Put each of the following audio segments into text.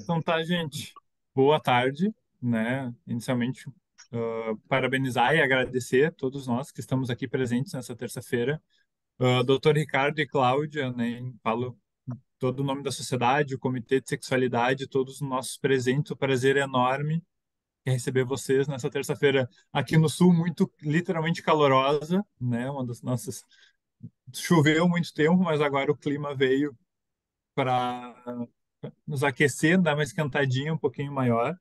Então tá, gente. Boa tarde, né? Inicialmente, parabenizar e agradecer a todos nós que estamos aqui presentes nessa terça-feira. Doutor Ricardo e Cláudia, né? Falo todo o nome da sociedade, o Comitê de Sexualidade, todos os nossos presentes. O prazer é enorme em receber vocês nessa terça-feira aqui no Sul, muito literalmente calorosa, né? Uma das nossas. Choveu muito tempo, mas agora o clima veio para nos aquecer, dar uma esquentadinha um pouquinho maior.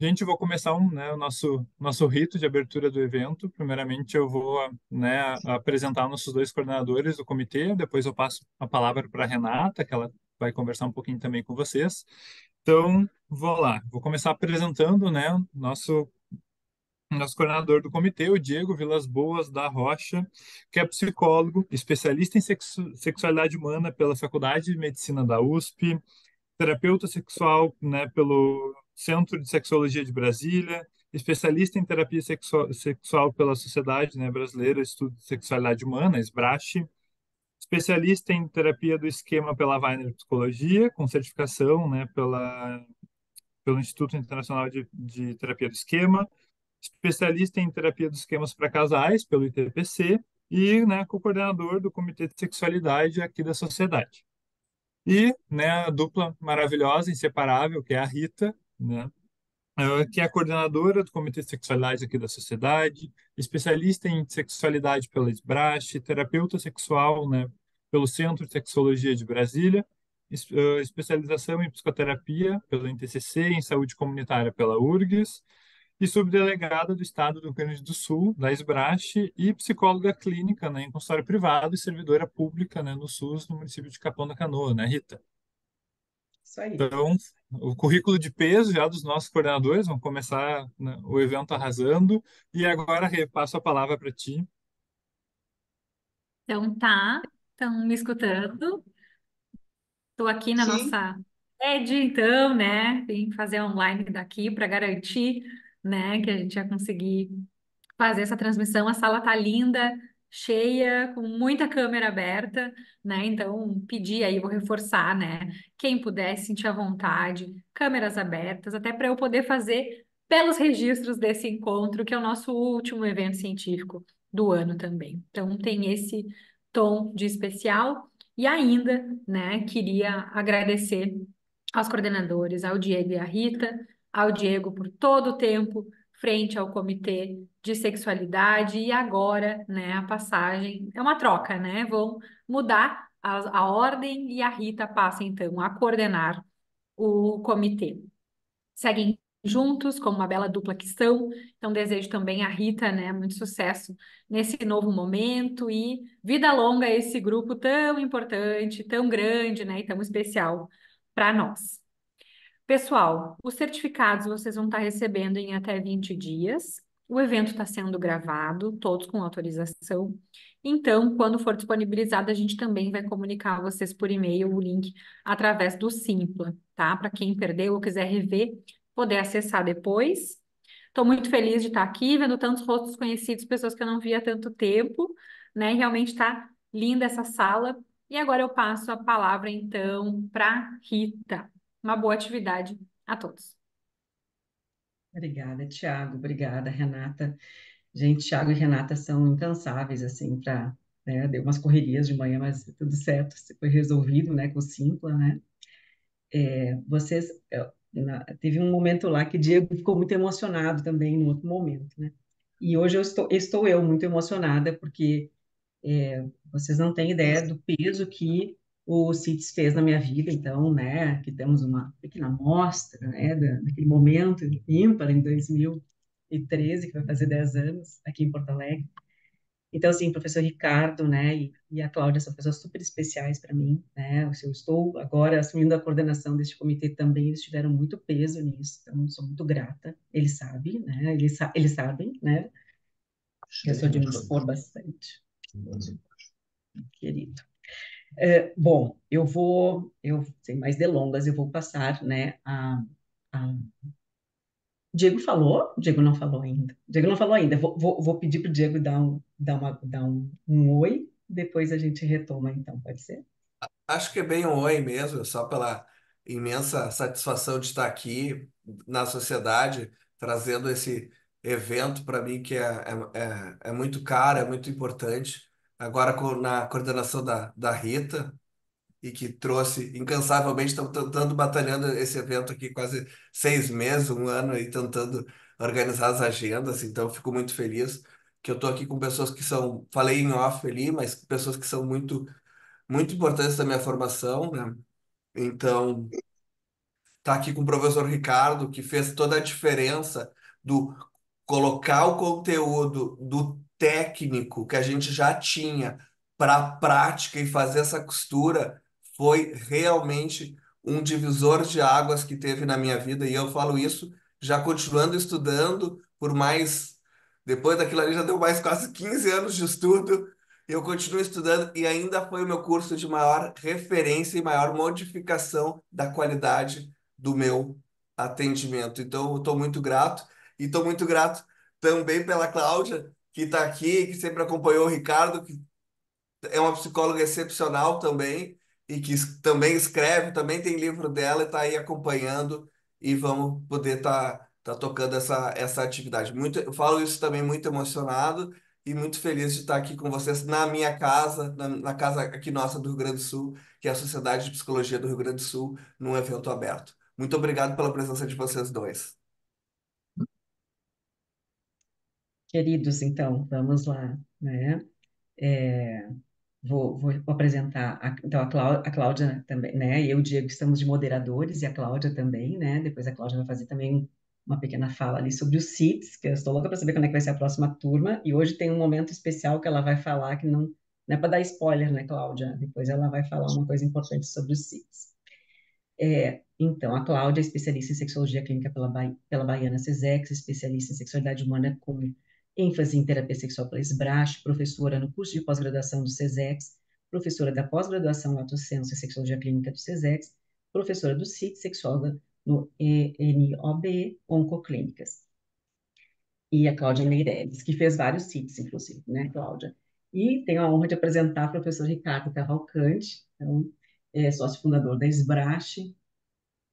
Gente, eu vou começar o nosso rito de abertura do evento. Primeiramente, eu vou, né, apresentar nossos dois coordenadores do comitê. Depois eu passo a palavra para a Renata, que ela vai conversar um pouquinho também com vocês. Então, vou lá. Vou começar apresentando, né, nosso coordenador do comitê, o Diego Vilas Boas da Rocha, que é psicólogo, especialista em sexualidade humana pela Faculdade de Medicina da USP, terapeuta sexual, né, pelo Centro de Sexologia de Brasília, especialista em terapia sexual pela Sociedade, né, Brasileira de Estudo de Sexualidade Humana, SBRASH, especialista em terapia do esquema pela Weiner Psicologia, com certificação, né, pelo Instituto Internacional de Terapia do Esquema, especialista em terapia dos esquemas para casais, pelo ITPC, e, né, co-coordenador do Comitê de Sexualidade aqui da Sociedade. E, né, a dupla maravilhosa, inseparável, que é a Rita, né, que é a coordenadora do Comitê de Sexualidade aqui da Sociedade, especialista em sexualidade pela SBRASH, terapeuta sexual, né, pelo Centro de Sexologia de Brasília, especialização em psicoterapia pelo NTCC, em saúde comunitária pela URGS, e subdelegada do Estado do Rio Grande do Sul, da SBRASH, e psicóloga clínica, né, em consultório privado e servidora pública, né, no SUS, no município de Capão da Canoa, né, Rita? Isso aí. Então, o currículo de peso já dos nossos coordenadores, vamos começar, né, o evento arrasando, e agora repasso a palavra para ti. Então tá, estão me escutando? Estou aqui na Sim, nossa sede, então, né? Vim fazer online daqui para garantir, né, que a gente ia conseguir fazer essa transmissão. A sala tá linda, cheia, com muita câmera aberta, né? Então, pedir aí, vou reforçar, né? Quem puder sentir à vontade, câmeras abertas, até para eu poder fazer pelos registros desse encontro, que é o nosso último evento científico do ano também. Então, tem esse tom de especial. E ainda, né, queria agradecer aos coordenadores, ao Diego e à Rita, ao Diego por todo o tempo frente ao comitê de sexualidade e agora, né, a passagem é uma troca, né? Vão mudar a ordem e a Rita passa então a coordenar o comitê. Seguem juntos como uma bela dupla que são. Então desejo também à Rita, né, muito sucesso nesse novo momento e vida longa a esse grupo tão importante, tão grande, né, e tão especial para nós. Pessoal, os certificados vocês vão estar recebendo em até 20 dias. O evento está sendo gravado, todos com autorização. Então, quando for disponibilizado, a gente também vai comunicar a vocês por e-mail o link através do Simpla, tá? Para quem perdeu ou quiser rever, poder acessar depois. Estou muito feliz de estar aqui, vendo tantos rostos conhecidos, pessoas que eu não via há tanto tempo, né? E realmente está linda essa sala. E agora eu passo a palavra, então, para Rita. Uma boa atividade a todos. obrigada, Tiago, obrigada, Renata. Gente, Tiago e Renata são incansáveis, assim, para, né, deu umas correrias de manhã, mas tudo certo, foi resolvido, né, com o Simpla, né? Vocês, teve um momento lá que o Diego ficou muito emocionado também, no outro momento, né? E hoje estou eu muito emocionada, porque vocês não têm ideia do peso que o CITES fez na minha vida, então, né, que temos uma pequena amostra, né, daquele momento ímpar em 2013, que vai fazer 10 anos, aqui em Porto Alegre. Então, assim, o professor Ricardo, né, e a Cláudia são pessoas super especiais para mim, né, eu estou agora assumindo a coordenação deste comitê também, eles tiveram muito peso nisso, então, sou muito grata, eles sabem, né, eles sabem, né, que eu sou de me expor bastante, querido. Bom, sem mais delongas, eu vou passar, né, a... Diego falou? Diego não falou ainda. Diego não falou ainda. Vou pedir para o Diego dar um oi, depois a gente retoma, então, pode ser? Acho que é bem um oi mesmo, só pela imensa satisfação de estar aqui na sociedade, trazendo esse evento para mim que é muito caro, é muito importante. Agora na coordenação da Rita, e que trouxe incansavelmente, estamos tentando, batalhando esse evento aqui quase 6 meses, um ano, aí tentando organizar as agendas, então eu fico muito feliz que eu estou aqui com pessoas que são, falei em off ali, mas pessoas que são muito importantes da minha formação, né? Então, tá aqui com o professor Ricardo, que fez toda a diferença do colocar o conteúdo do técnico que a gente já tinha para a prática e fazer essa costura foi realmente um divisor de águas que teve na minha vida. E eu falo isso já continuando estudando por mais. Depois daquilo ali já deu mais quase 15 anos de estudo. Eu continuo estudando e ainda foi o meu curso de maior referência e maior modificação da qualidade do meu atendimento. Então, eu estou muito grato e estou muito grato também pela Cláudia, que está aqui, que sempre acompanhou o Ricardo, que é uma psicóloga excepcional também e que também escreve, também tem livro dela e está aí acompanhando e vamos poder tá tocando essa atividade. Muito, eu falo isso também muito emocionado e muito feliz de estar aqui com vocês na minha casa, na casa aqui nossa do Rio Grande do Sul, que é a Sociedade de Psicologia do Rio Grande do Sul, num evento aberto. Muito obrigado pela presença de vocês dois. Queridos, então, vamos lá, né? É, vou apresentar, então, a Cláudia também, né? Eu e o Diego estamos de moderadores, e a Cláudia também, né? Depois a Cláudia vai fazer também uma pequena fala ali sobre os CITs, que eu estou louca para saber quando é que vai ser a próxima turma, e hoje tem um momento especial que ela vai falar, que não é para dar spoiler, né, Cláudia? Depois ela vai falar uma coisa importante sobre os CITs. Então, a Cláudia é especialista em sexologia clínica pela Baiana CESEX, especialista em sexualidade humana com ênfase em terapia sexual pela SBRASH, professora no curso de pós-graduação do CESEX, professora da pós-graduação Lato Sensu em sexologia clínica do CESEX, professora do CIT, sexóloga no ENOB Oncoclínicas. E a Cláudia Meirelles, que fez vários CITs, inclusive, né, Cláudia? E tenho a honra de apresentar o professor Ricardo Cavalcante, então, sócio fundador da SBRASH,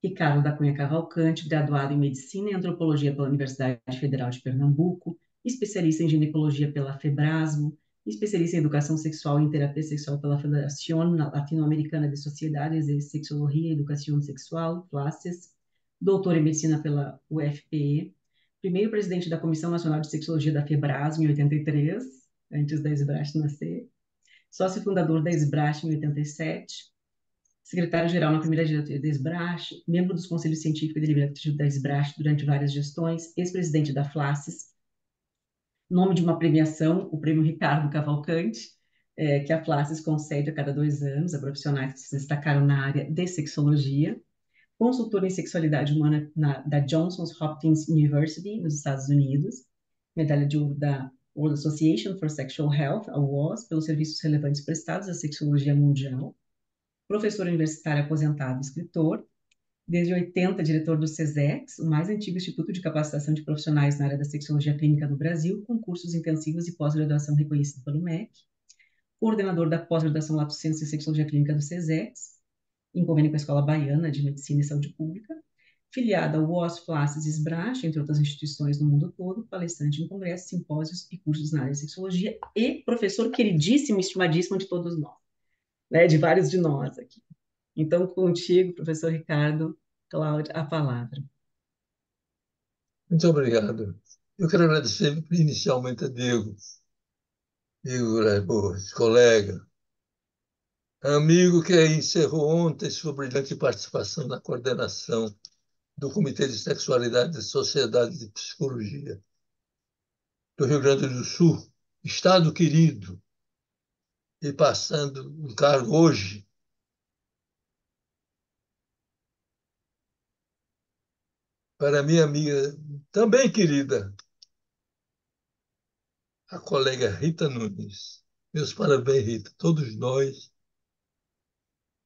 Ricardo da Cunha Cavalcante, graduado em Medicina e Antropologia pela Universidade Federal de Pernambuco, especialista em ginecologia pela FEBRASMO, especialista em educação sexual e em terapia sexual pela Federação Latino-Americana de Sociedades de Sexologia e Educação Sexual, FLACES, doutor em medicina pela UFPE, primeiro presidente da Comissão Nacional de Sexologia da FEBRASMO em 83, antes da SBRASH nascer, sócio fundador da SBRASH em 87, secretário-geral na primeira diretoria da SBRASH, membro dos conselhos científicos e deliberativo da SBRASH durante várias gestões, ex-presidente da FLACES, nome de uma premiação, o Prêmio Ricardo Cavalcante, que a FLACES concede a cada 2 anos a profissionais que se destacaram na área de sexologia, consultor em sexualidade humana da Johns Hopkins University, nos Estados Unidos, medalha de ouro da World Association for Sexual Health, a WAS, pelos serviços relevantes prestados à sexologia mundial, professor universitário aposentado, escritor, desde 80 diretor do SESEX, o mais antigo instituto de capacitação de profissionais na área da sexologia clínica no Brasil, com cursos intensivos e pós-graduação reconhecido pelo MEC, coordenador da pós-graduação Lato Sensu em sexologia clínica do SESEX, em convênio com a Escola Baiana de Medicina e Saúde Pública, filiada ao WOS, FLACES e SBRASH, entre outras instituições no mundo todo, palestrante em congressos, simpósios e cursos na área de sexologia, e professor queridíssimo e estimadíssimo de todos nós, né, de vários de nós aqui. Então, contigo, professor Ricardo, Cláudia, a palavra. Muito obrigado. Eu quero agradecer inicialmente a Diego Borges, colega, amigo que encerrou ontem sua brilhante participação na coordenação do Comitê de Sexualidade e Sociedade de Psicologia do Rio Grande do Sul, estado querido, e passando um cargo hoje para minha amiga, também querida, a colega Rita Nunes. Meus parabéns, Rita. Todos nós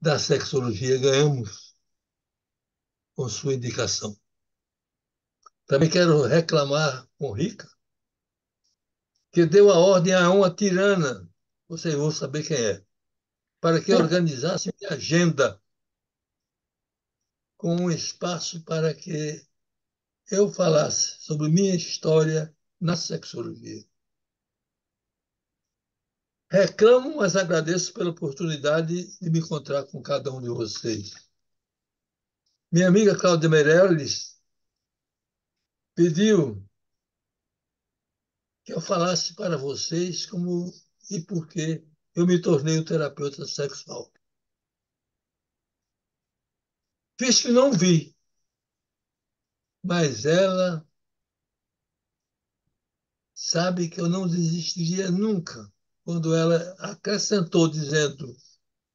da sexologia ganhamos com sua indicação. Também quero reclamar com Rica, que deu a ordem a uma tirana, vocês vão saber quem é, para que organizasse a agenda com um espaço para que eu falasse sobre minha história na sexologia. Reclamo, mas agradeço pela oportunidade de me encontrar com cada um de vocês. Minha amiga Cláudia Meirelles pediu que eu falasse para vocês como e por que eu me tornei um terapeuta sexual. Fiz que não vi, mas ela sabe que eu não desistiria nunca quando ela acrescentou dizendo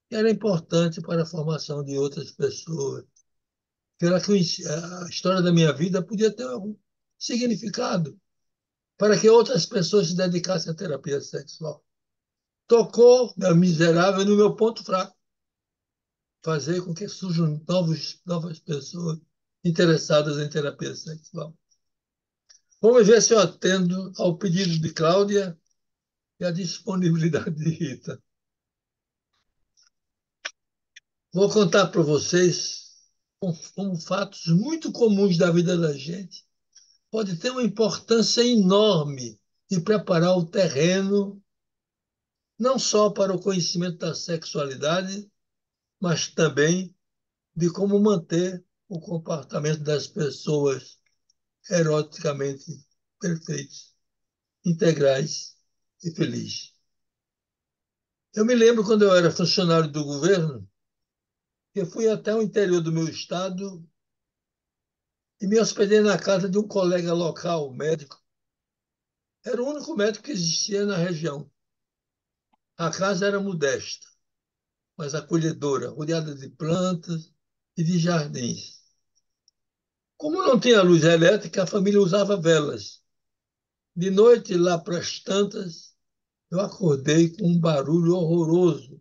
que era importante para a formação de outras pessoas, que a história da minha vida podia ter algum significado para que outras pessoas se dedicassem à terapia sexual. Tocou, meu miserável, no meu ponto fraco, fazer com que surjam novas pessoas interessadas em terapia sexual. Vamos ver se eu atendo ao pedido de Cláudia e à disponibilidade de Rita. Vou contar para vocês como fatos muito comuns da vida da gente pode ter uma importância enorme em preparar o terreno não só para o conhecimento da sexualidade, mas também de como manter o comportamento das pessoas eroticamente perfeitos, integrais e felizes. Eu me lembro quando eu era funcionário do governo, que eu fui até o interior do meu estado e me hospedei na casa de um colega local, médico. Era o único médico que existia na região. A casa era modesta, mas acolhedora, rodeada de plantas e de jardins. Como não tinha luz elétrica, a família usava velas. De noite, lá para as tantas, eu acordei com um barulho horroroso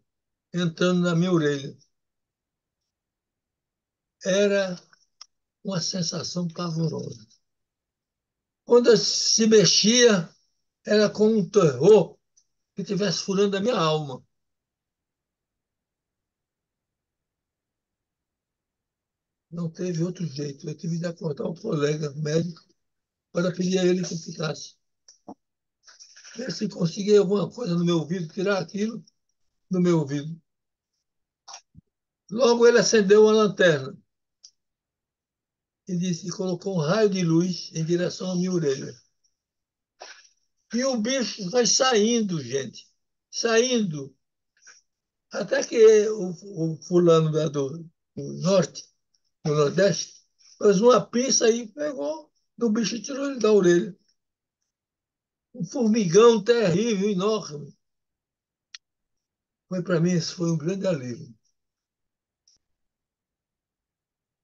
entrando na minha orelha. Era uma sensação pavorosa. Quando se mexia, era como um terror que estivesse furando a minha alma. Não teve outro jeito. Eu tive de acordar o colega médico para pedir a ele que ficasse. Ver se conseguia alguma coisa no meu ouvido, tirar aquilo do meu ouvido. Logo ele acendeu a lanterna e disse, colocou um raio de luz em direção à minha orelha. E o bicho vai saindo, gente. Saindo. Até que o fulano do norte, do nordeste, fez uma pinça e pegou do bicho e tirou ele da orelha. Um formigão terrível, enorme. Foi para mim, isso foi um grande alívio.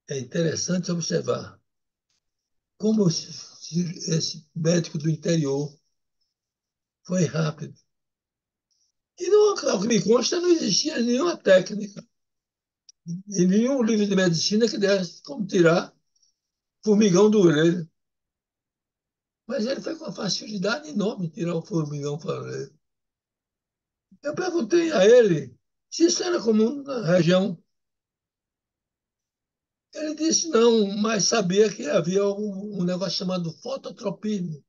É interessante observar como esse médico do interior foi rápido. E não, ao que me consta, não existia nenhuma técnica e nenhum livro de medicina que desse como tirar formigão do orelha. Mas ele foi com uma facilidade enorme tirar o formigão para a orelha. Eu perguntei a ele se isso era comum na região. Ele disse não, mas sabia que havia um negócio chamado fototropismo.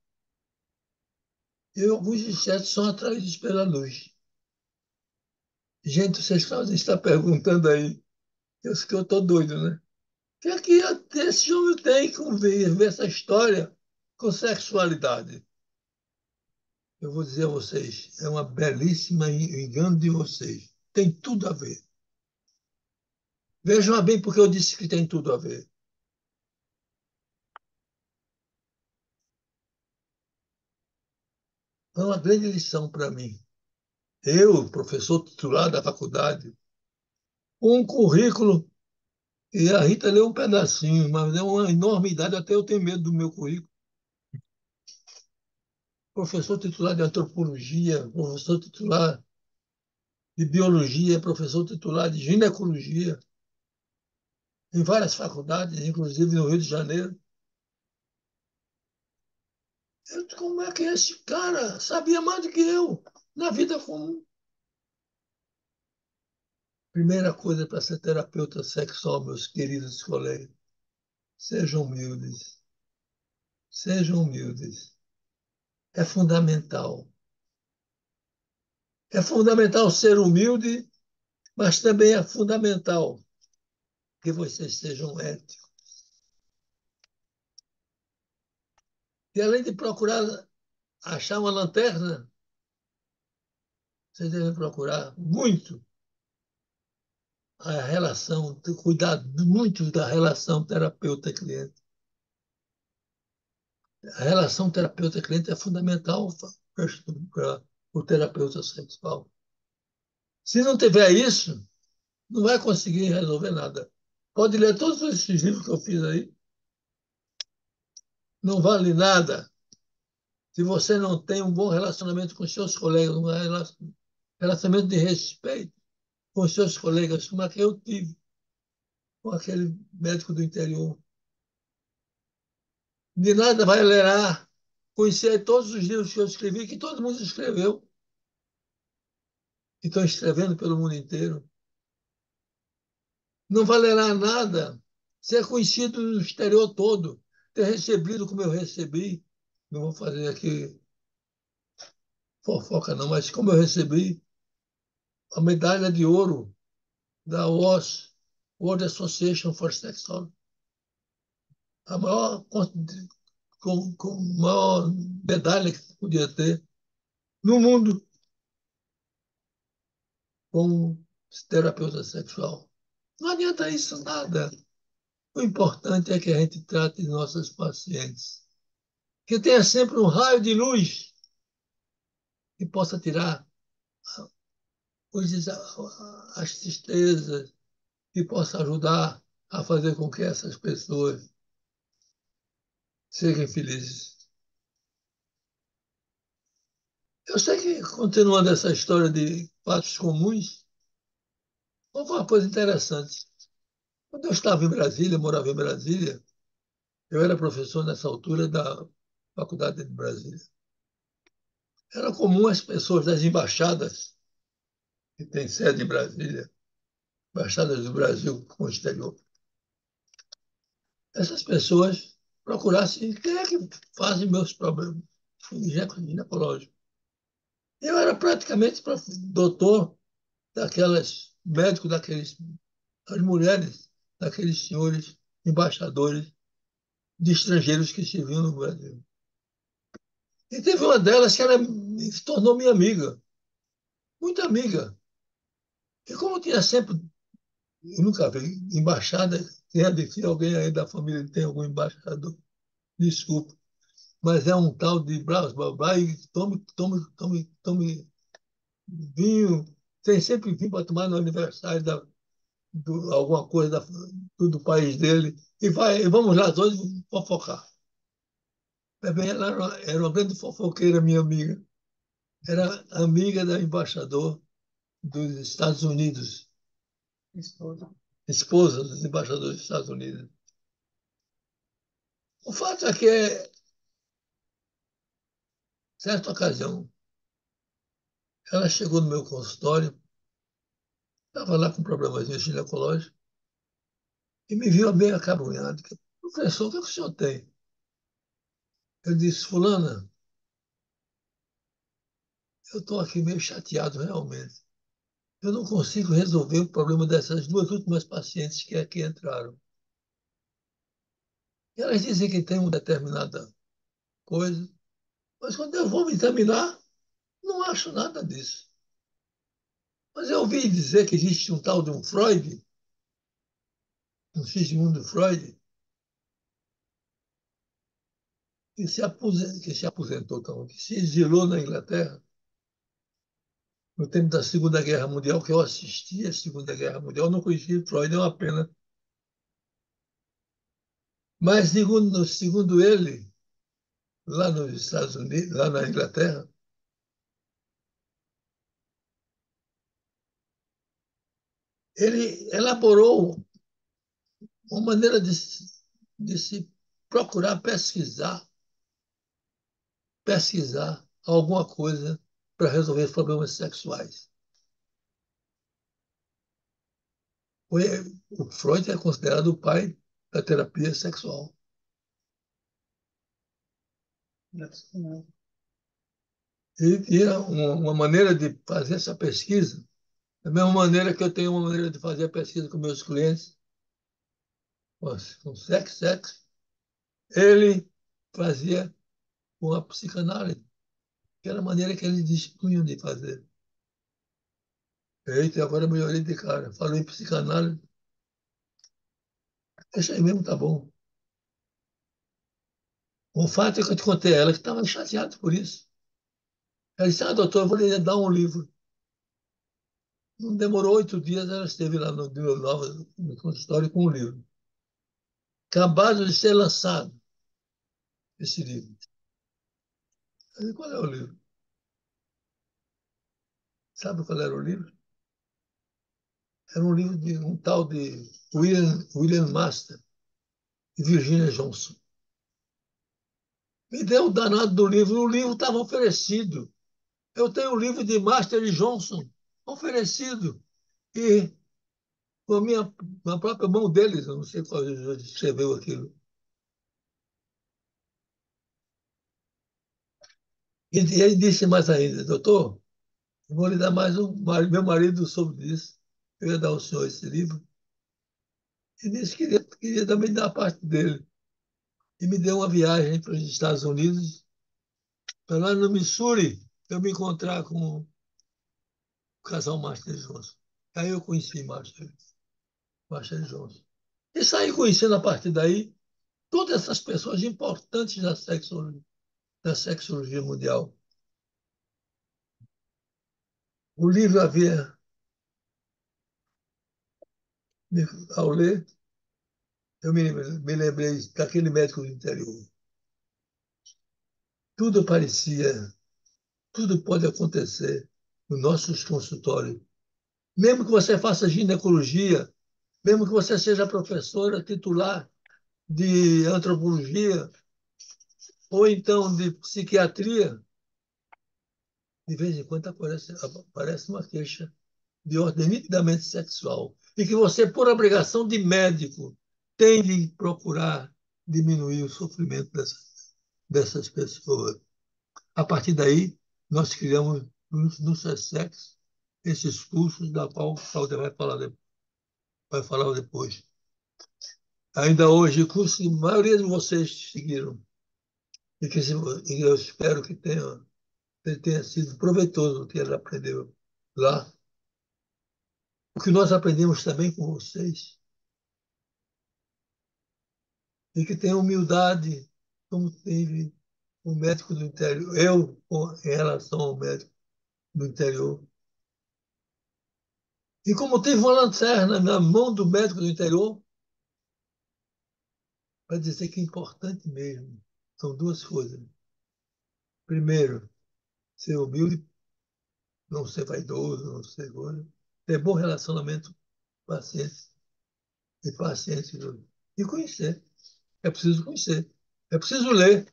E alguns insetos são atraídos pela luz. Gente, vocês podem estar perguntando aí, eu estou doido, né? O que é que esse homem tem com ver essa história com sexualidade? Eu vou dizer a vocês, é uma belíssima engano de vocês. Tem tudo a ver. Vejam bem porque eu disse que tem tudo a ver. Foi uma grande lição para mim. Eu, professor titular da faculdade, um currículo, e a Rita leu um pedacinho, mas é uma enormidade, até eu tenho medo do meu currículo. Professor titular de antropologia, professor titular de biologia, professor titular de ginecologia, em várias faculdades, inclusive no Rio de Janeiro. Eu, como é que esse cara sabia mais do que eu na vida comum? Primeira coisa para ser terapeuta sexual, meus queridos colegas, sejam humildes. Sejam humildes. É fundamental. É fundamental ser humilde, mas também é fundamental que vocês sejam éticos. E além de procurar achar uma lanterna, vocês devem procurar muito a relação, cuidar muito da relação terapeuta-cliente. A relação terapeuta-cliente é fundamental para o terapeuta sexual. Se não tiver isso, não vai conseguir resolver nada. Pode ler todos esses livros que eu fiz aí, não vale nada se você não tem um bom relacionamento com seus colegas, um relacionamento de respeito com seus colegas, como é que eu tive com aquele médico do interior. De nada vai ler conhecer todos os livros que eu escrevi, que todo mundo escreveu, que estão escrevendo pelo mundo inteiro. Não valerá nada ser conhecido no exterior todo, ter recebido como eu recebi. Não vou fazer aqui fofoca, não, mas como eu recebi a medalha de ouro da WAS, World Association for Sexology, a maior medalha que podia ter no mundo como terapeuta sexual. Não adianta isso nada. O importante é que a gente trate nossos pacientes, que tenha sempre um raio de luz que possa tirar as tristezas, que possa ajudar a fazer com que essas pessoas sejam felizes. Eu sei que, continuando essa história de fatos comuns, houve uma coisa interessante. Quando eu estava em Brasília, morava em Brasília, eu era professor nessa altura da Faculdade de Brasília. Era comum as pessoas das embaixadas, que têm sede em Brasília, embaixadas do Brasil com o exterior, essas pessoas procurassem quem é que faz meus problemas ginecológicos. Eu era praticamente doutor daquelas, médico daqueles, as mulheres, daqueles senhores embaixadores de estrangeiros que se viam no Brasil. E teve uma delas que se tornou minha amiga, muito amiga. E como tinha sempre, eu nunca vi embaixada, tinha de ser alguém aí da família que tem algum embaixador, desculpa, mas é um tal de Blas Babá e tome vinho, tem sempre vinho para tomar no aniversário alguma coisa do país dele, e vamos lá todos fofocar. Também ela era uma grande fofoqueira, minha amiga. Era amiga da embaixador dos Estados Unidos, esposa dos embaixadores dos Estados Unidos. O fato é que, certa ocasião, ela chegou no meu consultório, estava lá com problemas ginecológicos, e me viu bem acabrunhado. Professor, o que o senhor tem? Eu disse, fulana, eu estou aqui meio chateado realmente. Eu não consigo resolver o problema dessas duas últimas pacientes que aqui entraram. E elas dizem que tem uma determinada coisa, mas quando eu vou me examinar, não acho nada disso. Mas eu ouvi dizer que existe um tal de um Freud, um Sigmund Freud, que se aposentou, então, que se exilou na Inglaterra no tempo da Segunda Guerra Mundial, que eu assisti à Segunda Guerra Mundial, eu não conhecia Freud, é uma pena. Mas, segundo ele, lá nos Estados Unidos, lá na Inglaterra, ele elaborou uma maneira de se procurar pesquisar alguma coisa para resolver os problemas sexuais. Foi, o Freud é considerado o pai da terapia sexual. Ele tinha uma maneira de fazer essa pesquisa, da mesma maneira que eu tenho uma maneira de fazer a pesquisa com meus clientes, com sexo, ele fazia com a psicanálise, que era a maneira que eles dispunham de fazer. Eita, agora eu melhorei de cara. Falou em psicanálise, deixa aí mesmo, tá bom. O fato é que eu te contei a ela que estava chateada por isso. Ela disse, doutor, eu vou lhe dar um livro. Não demorou 8 dias, ela esteve lá no Vila Nova, no consultório, com um livro. Acabado de ser lançado, esse livro. Eu disse, qual é o livro? Sabe qual era o livro? Era um livro de um tal de William Master e Virginia Johnson. Me deu o danado do livro. O livro estava oferecido. Eu tenho o livro de Master e Johnson oferecido. E com a própria mão deles, eu não sei qual escreveu aquilo. E ele disse mais ainda, doutor, eu vou lhe dar mais um. Meu marido soube disso. Eu ia dar ao senhor esse livro. E disse que queria também dar a parte dele. E me deu uma viagem para os Estados Unidos, para lá no Missouri, eu me encontrar com o casal Master Johnson. Aí eu conheci Master Johnson. E saí conhecendo a partir daí todas essas pessoas importantes da sexologia mundial. O livro havia, ao ler, eu me lembrei daquele médico do interior. Tudo parecia, tudo pode acontecer nos nossos consultórios. Mesmo que você faça ginecologia, mesmo que você seja professora titular de antropologia ou então de psiquiatria, de vez em quando aparece uma queixa de ordem nitidamente sexual e que você, por obrigação de médico, tem de procurar diminuir o sofrimento dessas pessoas. A partir daí, nós criamos no SESEX esses cursos da qual o Cláudia vai falar depois. Ainda hoje, curso que a maioria de vocês seguiram e que eu espero que tenha sido proveitoso o que ela aprendeu lá. O que nós aprendemos também com vocês e que tenha humildade, como teve o médico do interior, em relação ao médico do interior. E como teve uma lanterna na mão do médico do interior, para dizer que é importante mesmo. São duas coisas. Primeiro, ser humilde, não ser vaidoso, não ser coisa. Ter bom relacionamento com pacientes e pacientes. E conhecer. É preciso conhecer. É preciso ler.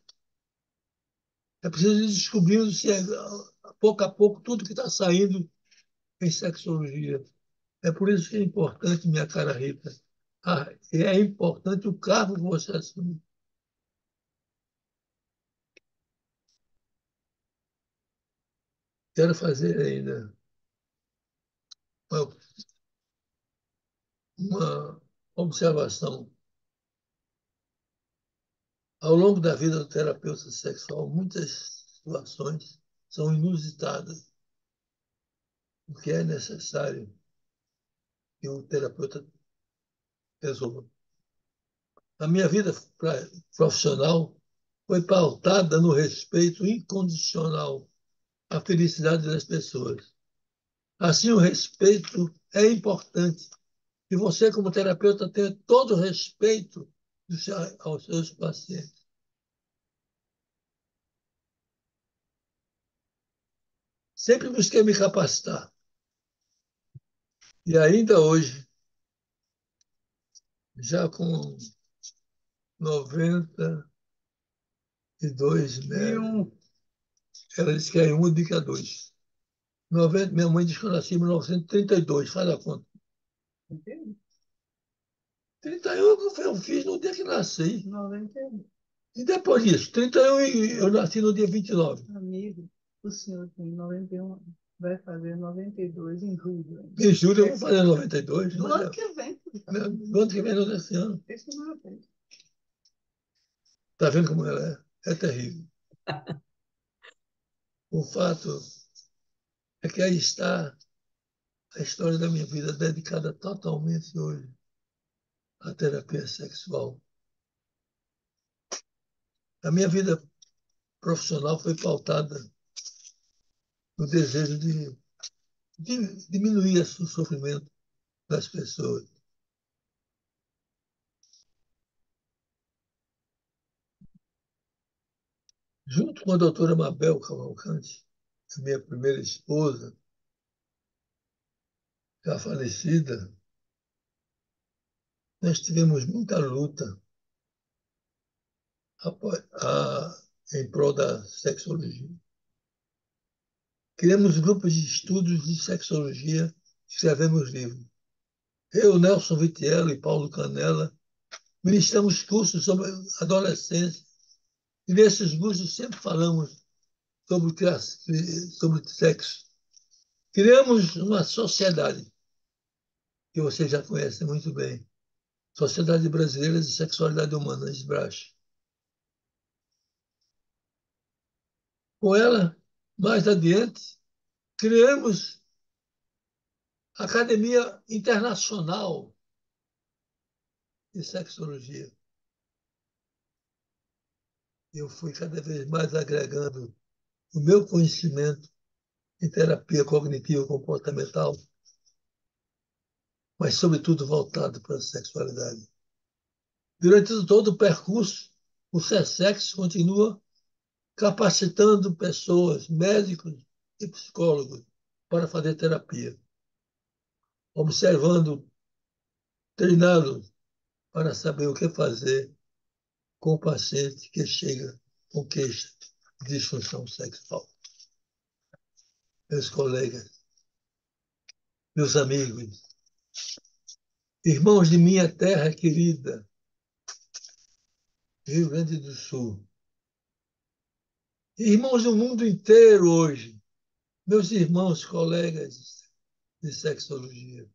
É preciso ir descobrindo se pouco a pouco tudo que está saindo em sexologia. É por isso que é importante, minha cara Rita. É importante o cargo que você assume. Quero fazer ainda uma, uma observação. Ao longo da vida do terapeuta sexual, muitas situações são inusitadas, o que é necessário que o terapeuta resolva. A minha vida profissional foi pautada no respeito incondicional à felicidade das pessoas. Assim, o respeito é importante. E você, como terapeuta, tenha todo o respeito aos seus pacientes. Sempre busquei me capacitar. E ainda hoje, já com 92, né? Ela disse que é um e que é dois. 90, minha mãe disse que eu nasci em 1932, faz a conta. 31 eu fiz no dia que nasci. 91. E depois disso, 31 eu nasci no dia 29. Amigo, o senhor tem 91 anos. Vai fazer 92 em julho. Em julho eu vou fazer 92. No ano que vem. No ano que vem, não desse ano. Esse não é bem. Está vendo como ela é? É terrível. O fato é que aí está a história da minha vida dedicada totalmente hoje à terapia sexual. A minha vida profissional foi pautada no desejo de diminuir o sofrimento das pessoas. Junto com a doutora Mabel Cavalcante, a minha primeira esposa, já falecida, nós tivemos muita luta em prol da sexologia. Criamos grupos de estudos de sexologia, escrevemos livros. Eu, Nelson Vitiello e Paulo Canella ministramos cursos sobre adolescência. E nesses cursos sempre falamos sobre sexo. Criamos uma sociedade, que você já conhece muito bem, Sociedade Brasileira de Sexualidade Humana, SBRASH. Com ela, mais adiante, criamos a Academia Internacional de Sexologia. Eu fui cada vez mais agregando o meu conhecimento em terapia cognitivo comportamental, mas sobretudo voltado para a sexualidade. Durante todo o percurso, o SESEX continua capacitando pessoas, médicos e psicólogos, para fazer terapia, observando, treinando para saber o que fazer com o paciente que chega com queixa de disfunção sexual. Meus colegas, meus amigos, irmãos de minha terra querida, Rio Grande do Sul, irmãos do mundo inteiro hoje, meus irmãos, colegas de sexologia.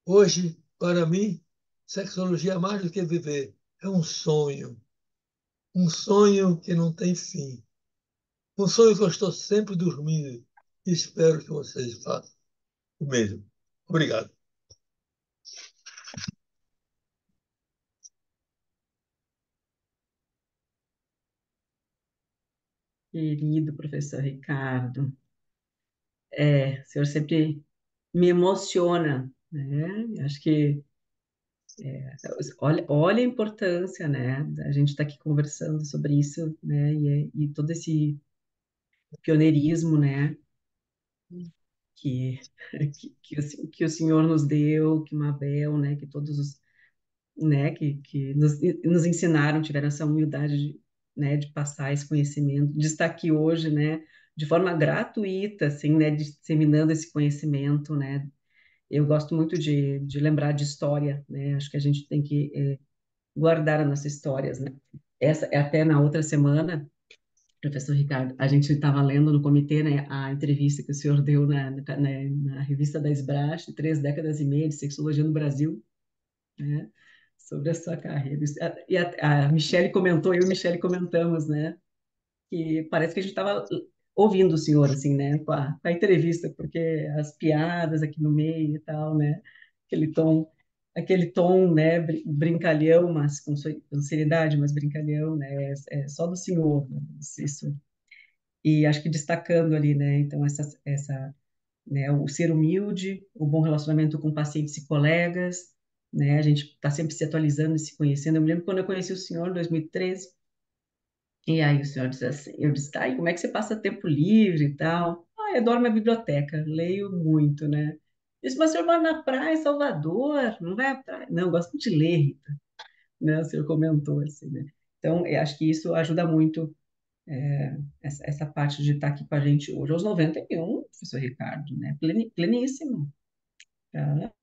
Hoje, para mim, sexologia é mais do que viver, é um sonho que não tem fim, um sonho que eu estou sempre dormindo e espero que vocês façam o mesmo. Obrigado. Querido professor Ricardo, o senhor sempre me emociona, né? Acho que olha a importância, né? A gente está aqui conversando sobre isso, né? E todo esse pioneirismo, né? Que, que o senhor nos deu, que Mabel, né? Que todos os, né? Que nos ensinaram, tiveram essa humildade de, né? De passar esse conhecimento, de estar aqui hoje, né? De forma gratuita, assim, né? Disseminando esse conhecimento, né? Eu gosto muito de lembrar de história, né? Acho que a gente tem que guardar as nossas histórias, né? Essa até na outra semana, professor Ricardo, a gente estava lendo no comitê, né, a entrevista que o senhor deu na revista da SBRASH, 3 décadas e meia de sexologia no Brasil, né? Sobre a sua carreira. E a Michelle comentou, eu e a Michelle comentamos, né? Que parece que a gente estava ouvindo o senhor, assim, né, com a entrevista, porque as piadas aqui no meio e tal, né, aquele tom, aquele tom, né, brincalhão, mas com seriedade, mas brincalhão, né, é só do senhor, né, isso. E acho que destacando ali, né, então né, o ser humilde, o bom relacionamento com pacientes e colegas, né, a gente está sempre se atualizando e se conhecendo. Eu me lembro quando eu conheci o senhor em 2013, e aí o senhor diz assim, eu disse, tá, e como é que você passa tempo livre e tal? Ah, eu adoro minha biblioteca, leio muito, né? Eu disse, mas o senhor mora na praia, em Salvador, não vai à praia? Não, eu gosto muito de ler, Rita, né? O senhor comentou assim, né? Então, eu acho que isso ajuda muito essa parte de estar aqui com a gente hoje, aos 91, professor Ricardo, né? Pleníssimo, tá?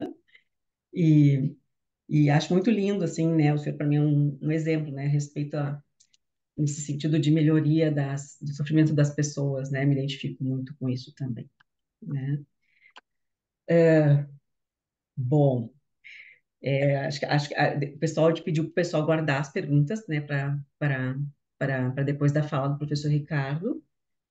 E acho muito lindo, assim, né? O senhor, para mim, é um exemplo, né? Respeito a, nesse sentido de melhoria do sofrimento das pessoas, né? Me identifico muito com isso também, né? Bom, o pessoal te pediu para o pessoal guardar as perguntas, né? Para depois da fala do professor Ricardo.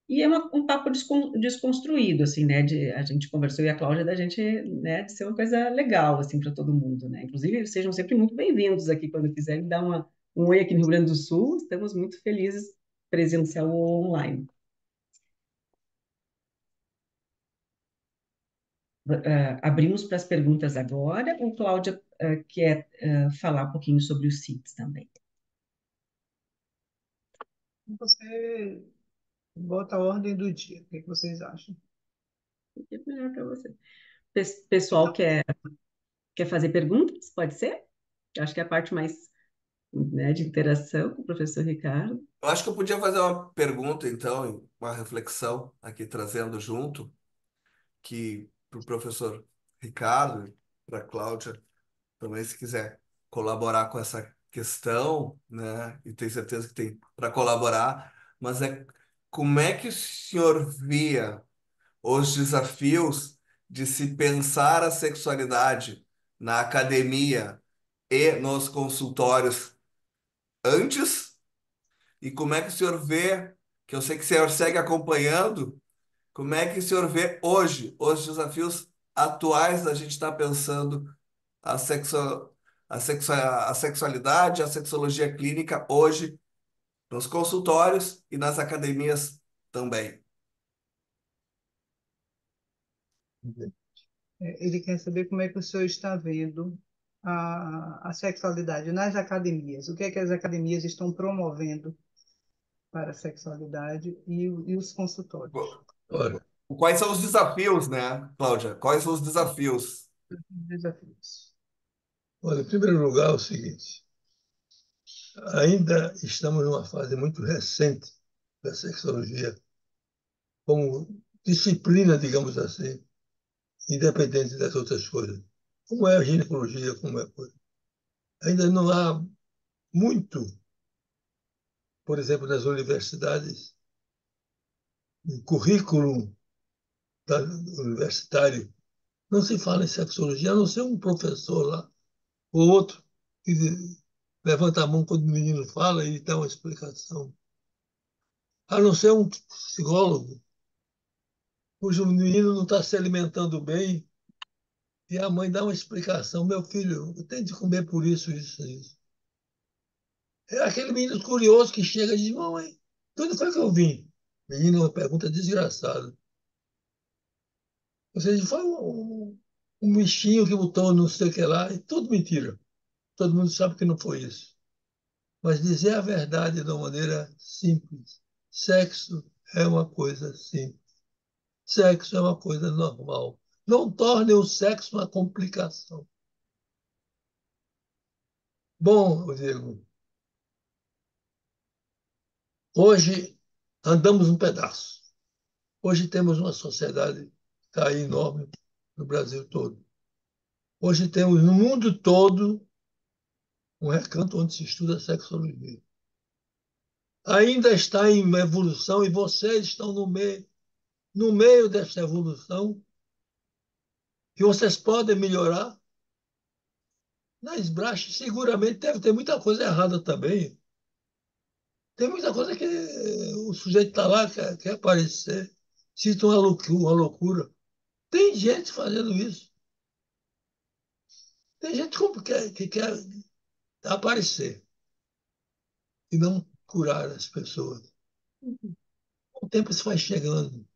E é um papo desconstruído, assim, né? A gente conversou e a Cláudia da gente, né? De ser uma coisa legal, assim, para todo mundo, né? Inclusive, sejam sempre muito bem-vindos aqui quando quiserem dar um oi aqui no Rio Grande do Sul. Estamos muito felizes, presencial ou online. Abrimos para as perguntas agora. O Cláudia quer falar um pouquinho sobre os CITs também. Você bota a ordem do dia. O que que vocês acham? O que é melhor para você? Pessoal quer fazer perguntas? Pode ser? Acho que é a parte mais, né, de interação com o professor Ricardo. Eu acho que eu podia fazer uma pergunta, então, uma reflexão aqui trazendo junto, que para o professor Ricardo, para a Cláudia, também se quiser colaborar com essa questão, né? E tenho certeza que tem para colaborar, mas como é que o senhor via os desafios de se pensar a sexualidade na academia e nos consultórios antes? E como é que o senhor vê, que eu sei que o senhor segue acompanhando, como é que o senhor vê hoje os desafios atuais da gente estar pensando a, sexo, a sexualidade, a sexologia clínica hoje nos consultórios e nas academias também? Ele quer saber como é que o senhor está vendo a sexualidade nas academias. O que é que as academias estão promovendo para a sexualidade e os consultórios? Olha, Quais são os desafios, né, Cláudia? Quais são os desafios? Desafios. olha, em primeiro lugar, é o seguinte: ainda estamos numa fase muito recente da sexologia, como disciplina, digamos assim, independente das outras coisas. Como é a ginecologia, como é a coisa. Ainda não há muito, por exemplo, nas universidades, um currículo universitário. Não se fala em sexologia, a não ser um professor lá, ou outro, que levanta a mão quando o menino fala e dá uma explicação. A não ser um psicólogo, cujo menino não está se alimentando bem, e a mãe dá uma explicação. Meu filho, tem de comer por isso, isso, isso. É aquele menino curioso que chega e diz, mãe, de onde foi que eu vim? Menino, uma pergunta desgraçada. Ou seja, foi um bichinho que botou não sei o que lá, e tudo mentira. Todo mundo sabe que não foi isso. Mas dizer a verdade de uma maneira simples. Sexo é uma coisa simples. Sexo é uma coisa normal. Não torne o sexo uma complicação. Bom, Diego, hoje andamos um pedaço. Hoje temos uma sociedade que está aí enorme no Brasil todo. Hoje temos no mundo todo um recanto onde se estuda sexologia. Ainda está em evolução e vocês estão no meio dessa evolução, que vocês podem melhorar. Na Sbrash, seguramente deve ter muita coisa errada também. Tem muita coisa que o sujeito está lá, quer aparecer, cita uma loucura. Tem gente fazendo isso. Tem gente que quer aparecer e não curar as pessoas. Com o tempo isso vai chegando.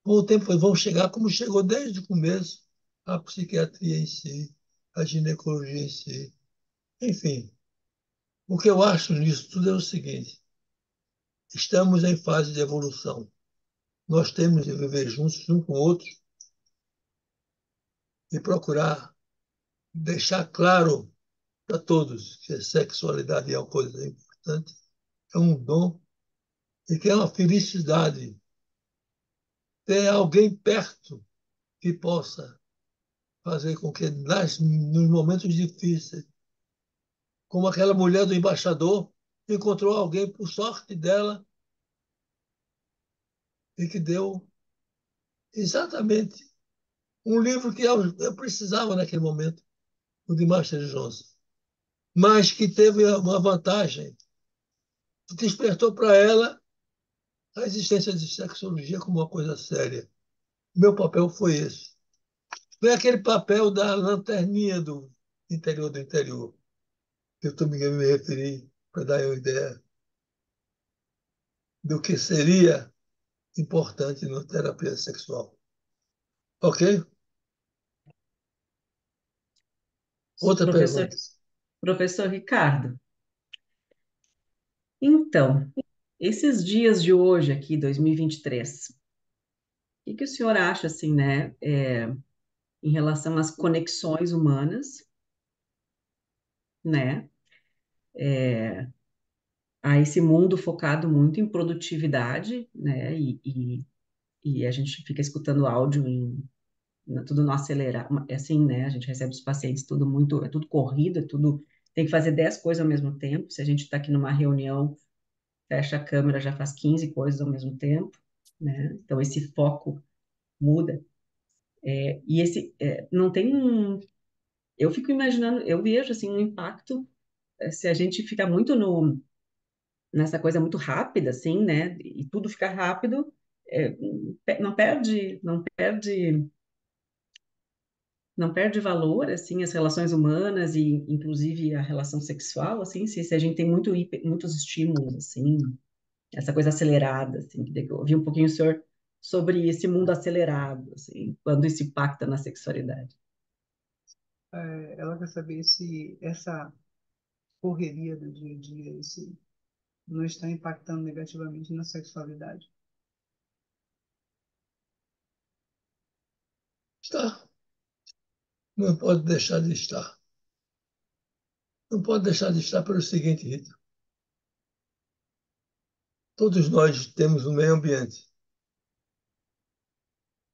Com o tempo vão chegar como chegou desde o começo a psiquiatria em si, a ginecologia em si. Enfim, o que eu acho nisso tudo é o seguinte: estamos em fase de evolução. Nós temos de viver juntos, um com o outro, e procurar deixar claro para todos que a sexualidade é uma coisa importante, é um dom e que é uma felicidade ter alguém perto que possa fazer com que, nos momentos difíceis, como aquela mulher do embaixador, encontrou alguém, por sorte dela, e que deu exatamente um livro que eu precisava naquele momento, o de Master Johnson, mas que teve uma vantagem, que despertou para ela a existência de sexologia como uma coisa séria. Meu papel foi esse. Foi aquele papel da lanterninha do interior do interior, que eu também me referi para dar uma ideia do que seria importante na terapia sexual. Ok? Outra Professor, pergunta. professor Ricardo, então, esses dias de hoje aqui, 2023, o que o senhor acha, assim, né, em relação às conexões humanas, né, a esse mundo focado muito em produtividade, né, e a gente fica escutando áudio tudo no acelerar, assim, né, a gente recebe os pacientes tudo muito, é tudo corrido, é tudo, tem que fazer 10 coisas ao mesmo tempo, se a gente está aqui numa reunião, fecha a câmera, já faz 15 coisas ao mesmo tempo, né, então esse foco muda, e não tem eu fico imaginando, eu vejo, assim, um impacto, se a gente fica muito nessa coisa muito rápida, assim, né? E tudo fica rápido, é, não perde valor, assim, as relações humanas e, inclusive, a relação sexual, assim, se a gente tem muitos estímulos, assim, essa coisa acelerada, assim, que eu ouvi um pouquinho o senhor sobre esse mundo acelerado, assim, quando isso impacta na sexualidade. Ela quer saber se essa correria do dia a dia, esse não está impactando negativamente na sexualidade. Está. Não pode deixar de estar. Não pode deixar de estar pelo seguinte, Rita. Todos nós temos um meio ambiente.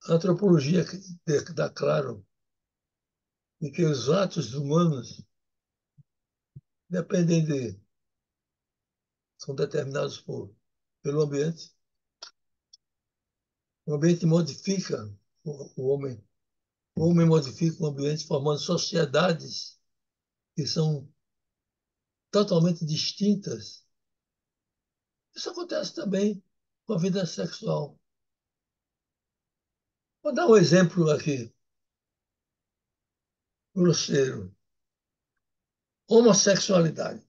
A antropologia dá claro de que os atos humanos dependem de, são determinados pelo ambiente. O ambiente modifica o homem. O homem modifica o ambiente formando sociedades que são totalmente distintas. Isso acontece também com a vida sexual. Vou dar um exemplo aqui, grosseiro. Homossexualidade.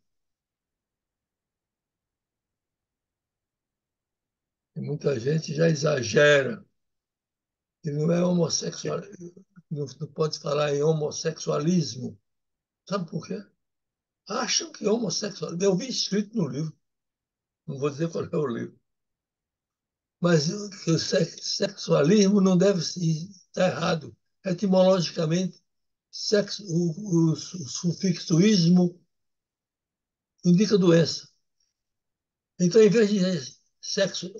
E muita gente já exagera. E não é homossexual, não pode falar em homossexualismo. Sabe por quê? Acham que homossexual. Eu vi escrito no livro, não vou dizer qual é o livro, mas que o sexualismo não deve estar errado. Etimologicamente, o sufixo ismo indica doença. Então, em vez de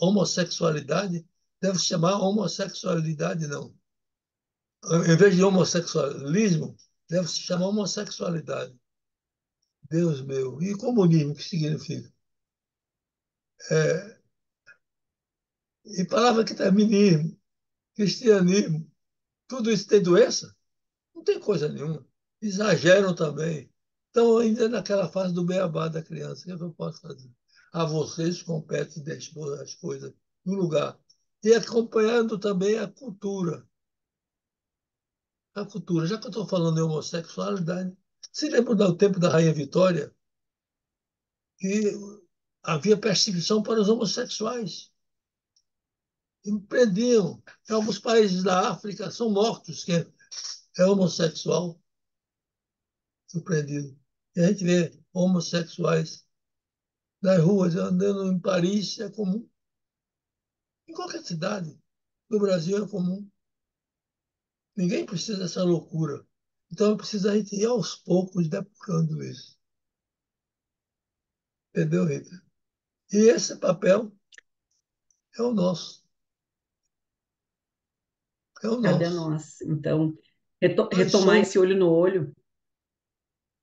homossexualidade, deve se chamar homossexualidade, não. Em vez de homossexualismo, deve se chamar homossexualidade. Deus meu. E comunismo, o que significa? É, e palavra que terminismo, cristianismo, tudo isso tem doença? Não tem coisa nenhuma. Exageram também. Então, ainda naquela fase do beabá da criança, o que é que eu posso fazer? A vocês compete expor as coisas no lugar. E acompanhando também a cultura. A cultura. Já que eu estou falando em homossexualidade, se lembra do tempo da Rainha Vitória, que havia perseguição para os homossexuais. E prendiam. Em alguns países da África são mortos quem é homossexual, surpreendido. E a gente vê homossexuais nas ruas andando em Paris, é comum. Em qualquer cidade do Brasil é comum. Ninguém precisa dessa loucura. Então precisa a gente ir aos poucos depurando isso. Entendeu, Rita? E esse papel é o nosso. É o Cabe a nosso. nós. Então, Nós Retomar somos, esse olho no olho.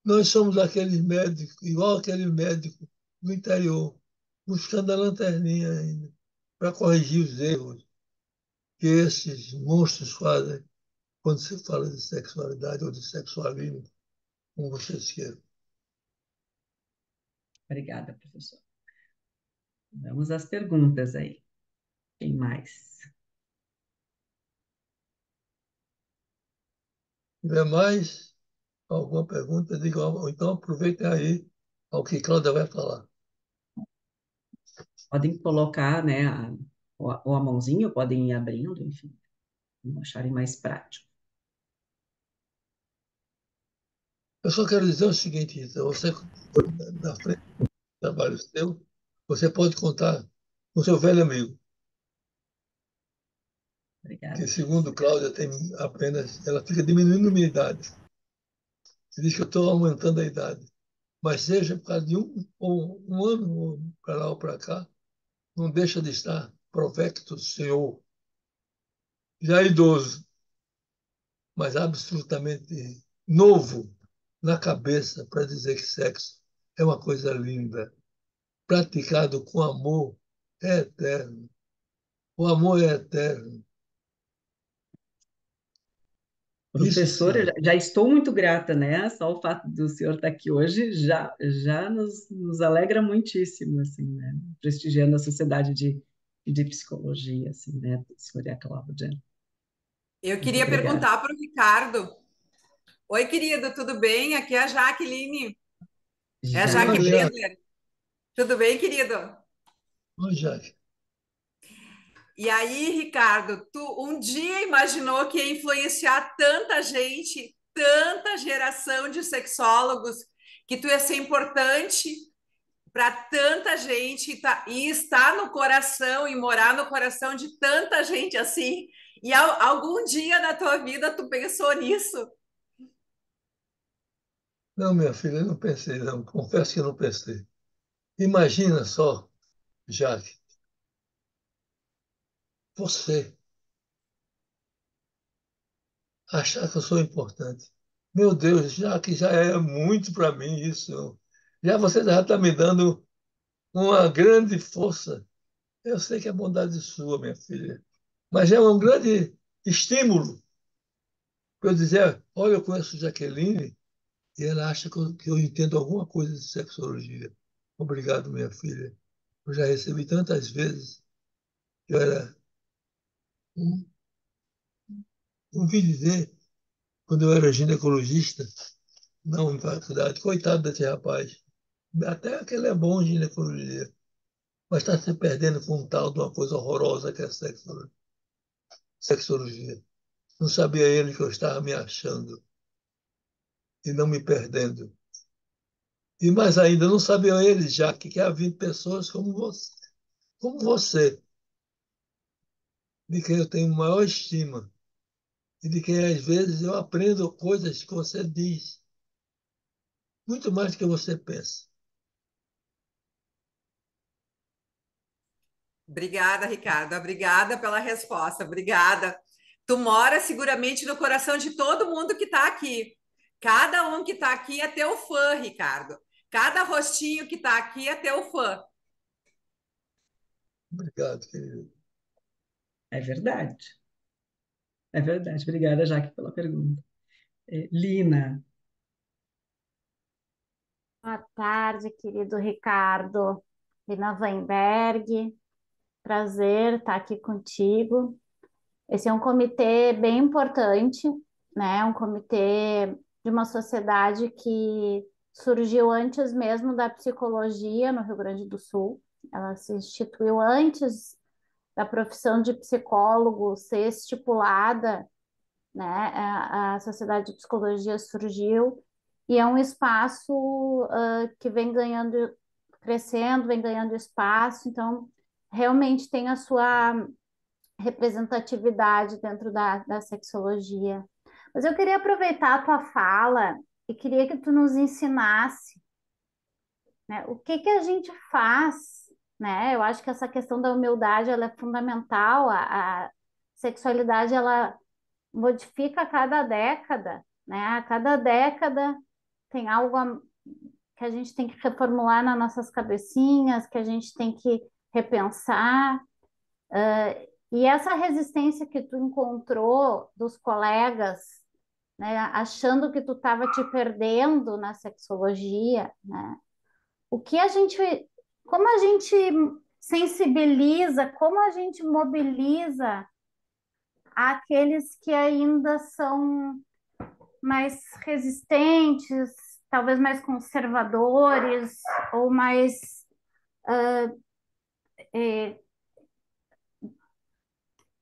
nós somos aqueles médicos, igual aquele médico do interior, buscando a lanterninha ainda, para corrigir os erros que esses monstros fazem quando se fala de sexualidade ou de sexualismo, como vocês queiram. Obrigada, professor. Vamos às perguntas aí. Quem mais? Se tiver mais alguma pergunta, diga, ou então aproveitem aí ao que Cláudia vai falar. Podem colocar, né, ou a mãozinha, ou podem ir abrindo, enfim, como acharem mais prático. Eu só quero dizer o seguinte, Rita, você, na frente do trabalho seu, você pode contar com seu velho amigo, Obrigada, que professor. segundo Cláudia tem apenas, ela fica diminuindo a minha idade. Você diz que eu estou aumentando a idade, mas seja por causa de ou um ano para lá ou para cá, não deixa de estar provecto, senhor, já idoso, mas absolutamente novo na cabeça para dizer que sexo é uma coisa linda, praticado com amor é eterno. O amor é eterno. Isso Professor, eu sim. já estou muito grata, né? Só o fato do senhor estar aqui hoje já nos alegra muitíssimo, assim, né? Prestigiando a Sociedade de Psicologia, assim, né? Senhor e a Cláudia. Eu Muito queria obrigada. perguntar para o Ricardo. Oi, querido, tudo bem? Aqui é a Jaqueline. É a Ô, Jaque Jaque, Jaque, Bendler. Tudo bem, querido? ô, Jaque. E aí, Ricardo, tu um dia imaginou que ia influenciar tanta gente, tanta geração de sexólogos, que tu ia ser importante para tanta gente e estar no coração e morar no coração de tanta gente assim? E algum dia na tua vida tu pensou nisso? Não, minha filha, eu não pensei, não. Confesso que eu não pensei. Imagina só, Jaque, você achar que eu sou importante. Meu Deus, já que já é muito para mim isso. Já você já está me dando uma grande força. Eu sei que é bondade sua, minha filha, mas é um grande estímulo para eu dizer, olha, eu conheço Jaqueline e ela acha que eu entendo alguma coisa de sexologia. Obrigado, minha filha. Eu já recebi tantas vezes. Eu era um, ouvi dizer, quando eu era ginecologista, na universidade, coitado desse rapaz. Até que ele é bom em ginecologia, mas está se perdendo com um tal de uma coisa horrorosa que é a sexologia. Não sabia ele que eu estava me achando e não me perdendo. E mais ainda, não sabia ele, já que havia pessoas como você, de quem eu tenho maior estima e de quem às vezes eu aprendo coisas que você diz, muito mais do que você pensa. Obrigada, Ricardo. Obrigada pela resposta. Obrigada. Tu mora seguramente no coração de todo mundo que está aqui. Cada um que está aqui é teu fã, Ricardo. Cada rostinho que está aqui é teu fã. Obrigado, querido. é verdade. É verdade. Obrigada, Jaque, pela pergunta. Lina, Boa tarde, querido Ricardo. Lina Weinberg, prazer estar aqui contigo. Esse é um comitê bem importante, né? Um comitê de uma sociedade que surgiu antes mesmo da psicologia no Rio Grande do Sul. Ela se instituiu antes da profissão de psicólogo ser estipulada, né? A Sociedade de Psicologia surgiu e é um espaço que vem ganhando, crescendo, vem ganhando espaço, então realmente tem a sua representatividade dentro da sexologia. Mas eu queria aproveitar a tua fala e queria que tu nos ensinasse, né, o que que a gente faz, né? Eu acho que essa questão da humildade ela é fundamental. A sexualidade ela modifica a cada década, né? A cada década tem algo que a gente tem que reformular nas nossas cabecinhas, que a gente tem que repensar. E essa resistência que tu encontrou dos colegas, né, achando que tu estava te perdendo na sexologia, né? O que a gente, como a gente sensibiliza, como a gente mobiliza aqueles que ainda são mais resistentes, talvez mais conservadores ou mais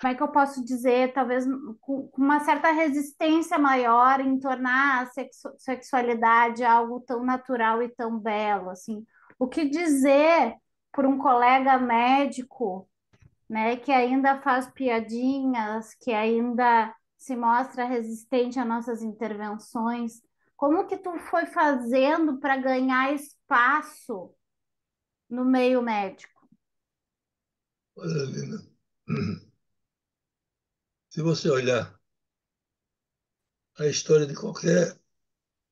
como é que eu posso dizer, talvez com uma certa resistência maior em tornar a sexualidade algo tão natural e tão belo, assim. O que dizer por um colega médico, né, que ainda faz piadinhas, que ainda se mostra resistente a nossas intervenções? Como que tu foi fazendo para ganhar espaço no meio médico? Olha, Lina, se você olhar a história de qualquer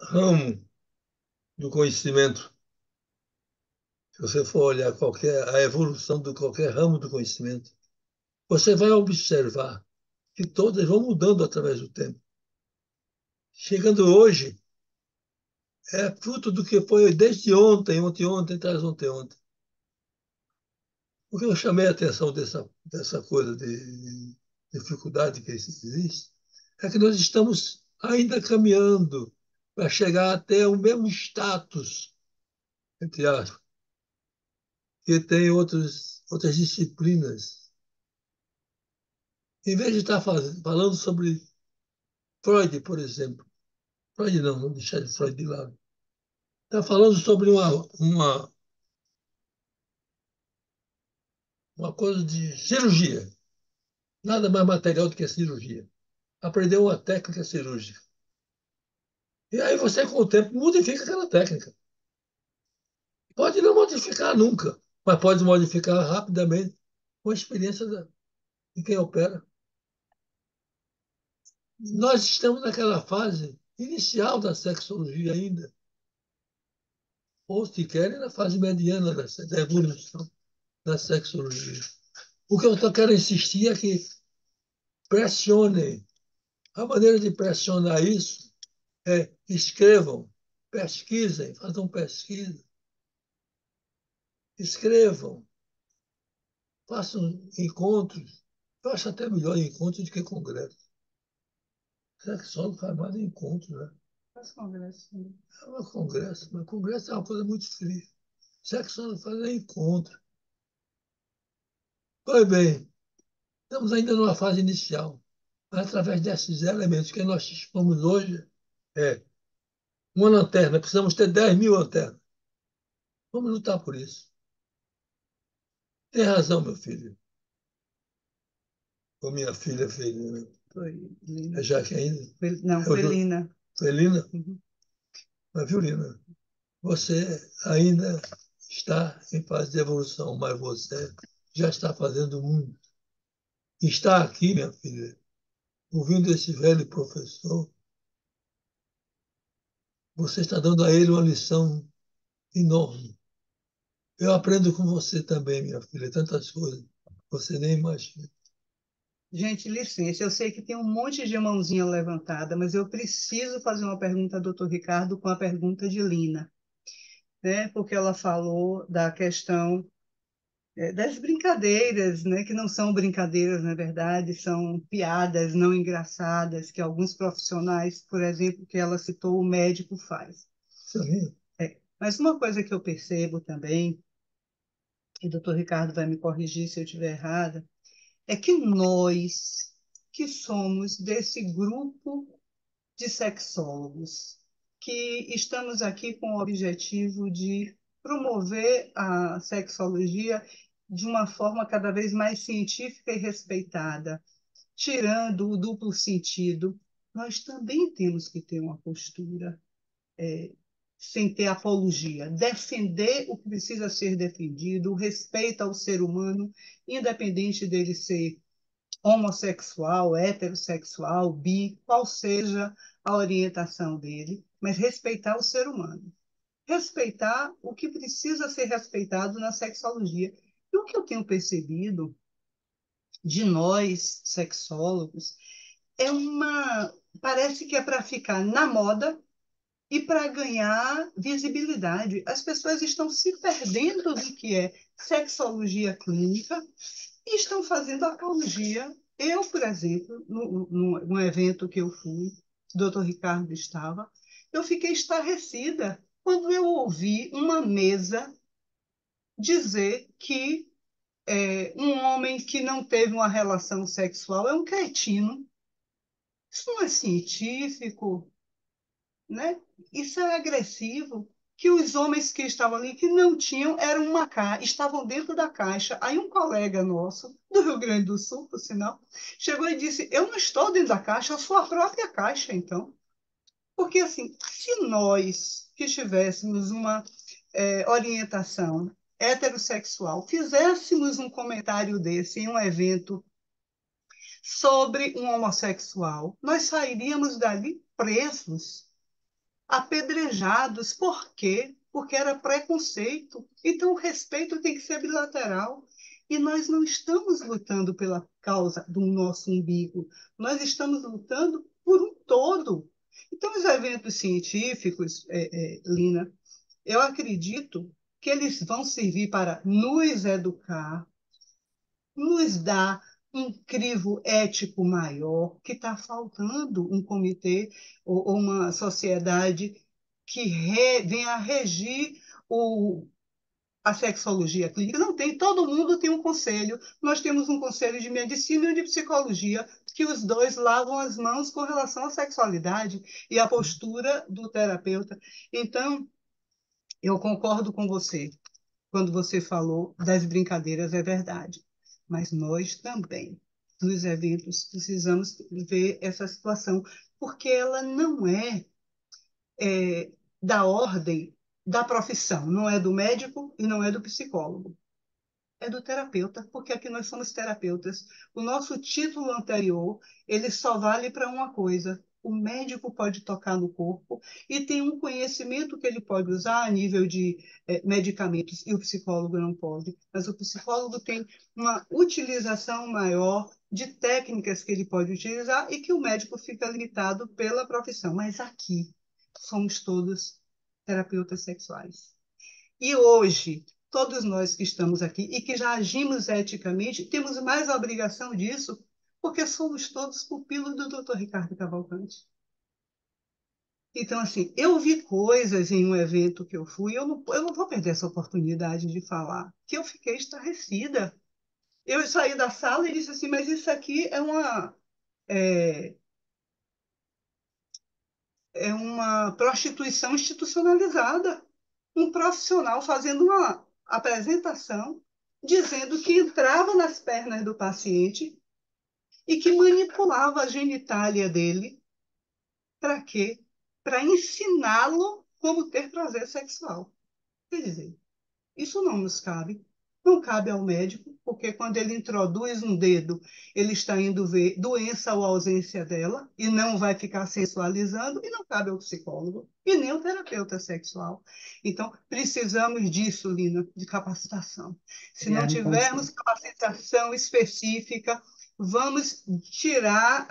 ramo do conhecimento, se você for olhar a evolução de qualquer ramo do conhecimento, você vai observar que todas vão mudando através do tempo. Chegando hoje, é fruto do que foi desde ontem, ontem, traz ontem. O que eu chamei a atenção dessa coisa de dificuldade que existe é que nós estamos ainda caminhando para chegar até o mesmo status, entre aspas, que tem outras disciplinas. Em vez de estar falando sobre Freud, por exemplo, Freud não, vamos deixar de Freud de lado, está falando sobre uma coisa de cirurgia, nada mais material do que a cirurgia. Aprendeu uma técnica cirúrgica. E aí você, com o tempo, modifica aquela técnica. Pode não modificar nunca, mas pode modificar rapidamente com a experiência de quem opera. Nós estamos naquela fase inicial da sexologia ainda, ou se querem, na fase mediana da evolução da sexologia. O que eu quero insistir é que pressionem. A maneira de pressionar isso é escrevam, pesquisem, façam pesquisa, escrevam, façam encontros. Eu acho até melhor encontros do que congresso. Sexólogo faz mais encontros, né? Faz congresso. É um congresso, mas congresso é uma coisa muito fria. Sexólogo faz encontro. Pois bem, estamos ainda numa fase inicial. Mas através desses elementos que nós dispomos hoje, é uma lanterna, precisamos ter 10.000 lanternas. Vamos lutar por isso. Tem razão, meu filho. Ou minha filha, né? Foi É Lina. Jaque ainda? Não, foi Lina. Foi Lina? Uhum. Mas viu, Lina? Você ainda está em fase de evolução, mas você já está fazendo muito. Está aqui, minha filha, ouvindo esse velho professor, você está dando a ele uma lição enorme. Eu aprendo com você também, minha filha, tantas coisas. Você nem imagina. Gente, licença, eu sei que tem um monte de mãozinha levantada, mas eu preciso fazer uma pergunta ao doutor Ricardo com a pergunta de Lina, né? Porque ela falou da questão das brincadeiras, né? Que não são brincadeiras, na verdade, são piadas não engraçadas que alguns profissionais, por exemplo, que ela citou, o médico faz. Sabia? Mas uma coisa que eu percebo também, e o doutor Ricardo vai me corrigir se eu estiver errada, é que nós, que somos desse grupo de sexólogos, que estamos aqui com o objetivo de promover a sexologia de uma forma cada vez mais científica e respeitada, tirando o duplo sentido, nós também temos que ter uma postura sem ter apologia, defender o que precisa ser defendido, o respeito ao ser humano, independente dele ser homossexual, heterossexual, bi, qual seja a orientação dele, mas respeitar o ser humano. Respeitar o que precisa ser respeitado na sexologia. E o que eu tenho percebido de nós, sexólogos, é uma. Parece que é para ficar na moda e para ganhar visibilidade. As pessoas estão se perdendo do que é sexologia clínica e estão fazendo apologia. Eu, por exemplo, num evento que eu fui, o doutor Ricardo estava, eu fiquei estarrecida quando eu ouvi uma mesa dizer que um homem que não teve uma relação sexual é um cretino. Isso não é científico, né? Isso é agressivo. Que os homens que estavam ali, que não tinham, eram uma caixa, estavam dentro da caixa. Aí um colega nosso, do Rio Grande do Sul, por sinal, chegou e disse: Eu não estou dentro da caixa, eu sou a própria caixa, então. Porque, assim, se nós que tivéssemos uma orientação heterossexual, fizéssemos um comentário desse em um evento sobre um homossexual, nós sairíamos dali presos, apedrejados. Por quê? Porque era preconceito. Então, o respeito tem que ser bilateral. E nós não estamos lutando pela causa do nosso umbigo, nós estamos lutando por um todo. Então, os eventos científicos, Lina, eu acredito que eles vão servir para nos educar, nos dar um crivo ético maior, que está faltando um comitê ou uma sociedade que venha a regir a sexologia clínica. Não tem, todo mundo tem um conselho. Nós temos um conselho de medicina e de psicologia, que os dois lavam as mãos com relação à sexualidade e à postura do terapeuta. Então, eu concordo com você quando você falou das brincadeiras, é verdade. Mas nós também, nos eventos, precisamos ver essa situação, porque ela não é da ordem da profissão, não é do médico e não é do psicólogo. É do terapeuta, porque aqui nós somos terapeutas. O nosso título anterior, ele só vale para uma coisa: o médico pode tocar no corpo e tem um conhecimento que ele pode usar a nível de medicamentos, e o psicólogo não pode. Mas o psicólogo tem uma utilização maior de técnicas que ele pode utilizar e que o médico fica limitado pela profissão. Mas aqui somos todos terapeutas sexuais. E hoje, todos nós que estamos aqui e que já agimos eticamente, temos mais a obrigação disso, porque somos todos pupilos do Dr. Ricardo Cavalcante. Então, assim, eu vi coisas em um evento que eu fui, eu não vou perder essa oportunidade de falar, que eu fiquei estarrecida. Eu saí da sala e disse assim, mas isso aqui é, é uma prostituição institucionalizada. Um profissional fazendo uma apresentação dizendo que entrava nas pernas do paciente e que manipulava a genitália dele. Para quê? Para ensiná-lo como ter prazer sexual. Quer dizer, isso não nos cabe. Não cabe ao médico, porque quando ele introduz um dedo, ele está indo ver doença ou ausência dela e não vai ficar sensualizando, e não cabe ao psicólogo e nem ao terapeuta sexual. Então, precisamos disso, Lina, de capacitação. Se não tivermos capacitação específica, vamos tirar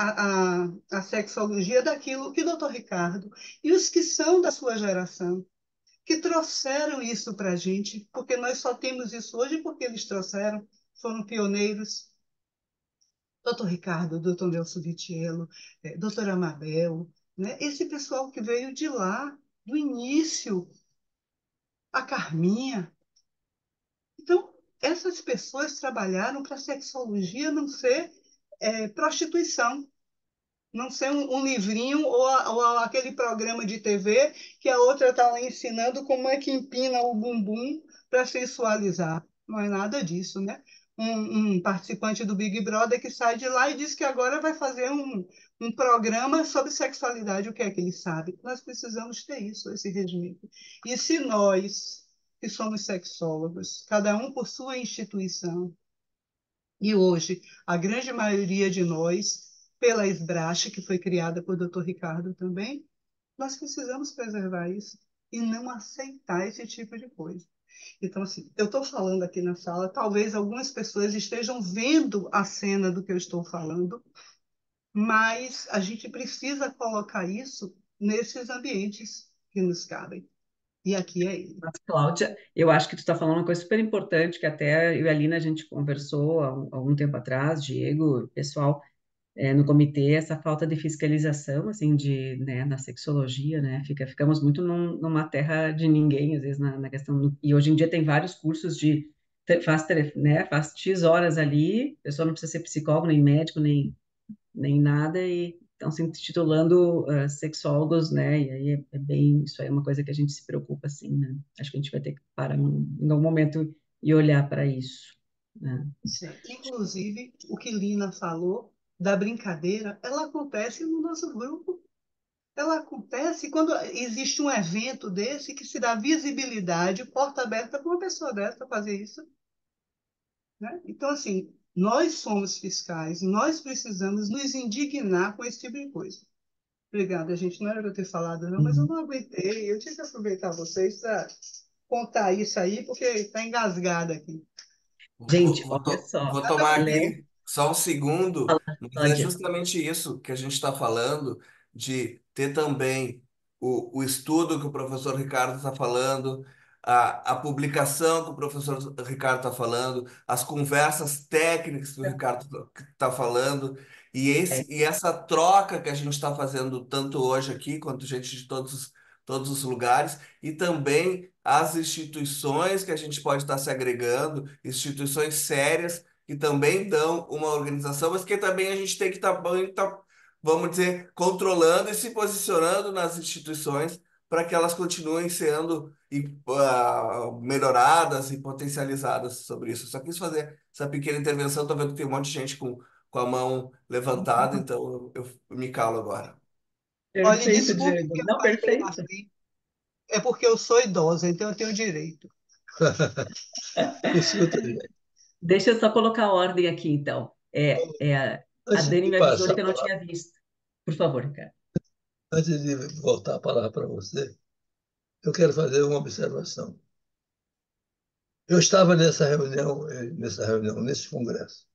a sexologia daquilo que o doutor Ricardo e os que são da sua geração que trouxeram isso para a gente, porque nós só temos isso hoje porque eles trouxeram, foram pioneiros. Doutor Ricardo, doutor Nelson Vitiello, doutora Amabel, né? Esse pessoal que veio de lá, do início, a Carminha. Então, essas pessoas trabalharam para a sexologia não ser prostituição, não ser um livrinho ou aquele programa de TV que a outra está lá ensinando como é que empina o bumbum para sensualizar. Não é nada disso, né? Um participante do Big Brother que sai de lá e diz que agora vai fazer um programa sobre sexualidade. O que é que ele sabe? Nós precisamos ter isso, esse regimento. E se nós, que somos sexólogos, cada um por sua instituição, E hoje, a grande maioria de nós, pela Esbrache, que foi criada por Dr. Ricardo também, nós precisamos preservar isso e não aceitar esse tipo de coisa. Então, assim, eu estou falando aqui na sala, talvez algumas pessoas estejam vendo a cena do que eu estou falando, mas a gente precisa colocar isso nesses ambientes que nos cabem. E aqui é ele. Mas, Cláudia, eu acho que tu está falando uma coisa super importante, que até eu e a Lina a gente conversou há algum tempo atrás, Diego, pessoal, no comitê, essa falta de fiscalização, assim, né, na sexologia, né, ficamos muito numa terra de ninguém, às vezes, na questão, e hoje em dia tem vários cursos faz X horas ali, a pessoa não precisa ser psicólogo, nem médico, nem nada, e estão se intitulando sexólogos, né? E aí isso aí é uma coisa que a gente se preocupa, assim, né? Acho que a gente vai ter que parar em algum momento e olhar para isso, né? Sim. Inclusive, o que Lina falou da brincadeira, ela acontece no nosso grupo. Ela acontece quando existe um evento desse que se dá visibilidade, porta aberta para uma pessoa dessa fazer isso, né? Então, assim, nós somos fiscais, nós precisamos nos indignar com esse tipo de coisa. Obrigada, gente. Não era para eu ter falado, não, mas eu Uhum. não aguentei. Eu tinha que aproveitar vocês para contar isso aí, porque está engasgada aqui. Gente, olha só, Vou tomar Léo, aqui só um segundo, fala, mas é Cláudia. justamente isso que a gente está falando, de ter também o estudo que o professor Ricardo está falando, a publicação que o professor Ricardo está falando, as conversas técnicas que o Ricardo está falando, É, e essa troca que a gente está fazendo tanto hoje aqui, quanto gente de todos os lugares, e também as instituições que a gente pode estar se agregando, instituições sérias que também dão uma organização, mas que também a gente tem que estar, vamos dizer, controlando e se posicionando nas instituições para que elas continuem sendo melhoradas e potencializadas sobre isso. Só quis fazer essa pequena intervenção, estou vendo que tem um monte de gente com a mão levantada, então eu me calo agora. Olha, perfeito, desculpe Diego. que eu Não, falei perfeito. assim. É porque eu sou idosa, então eu tenho direito. Escuta, Deixa eu só colocar a ordem aqui, então. A antes Dani de me avisou passar ali a que eu não palavra, tinha visto. Por favor, Ricardo. antes de voltar a palavra para você, eu quero fazer uma observação. Eu estava nesse congresso,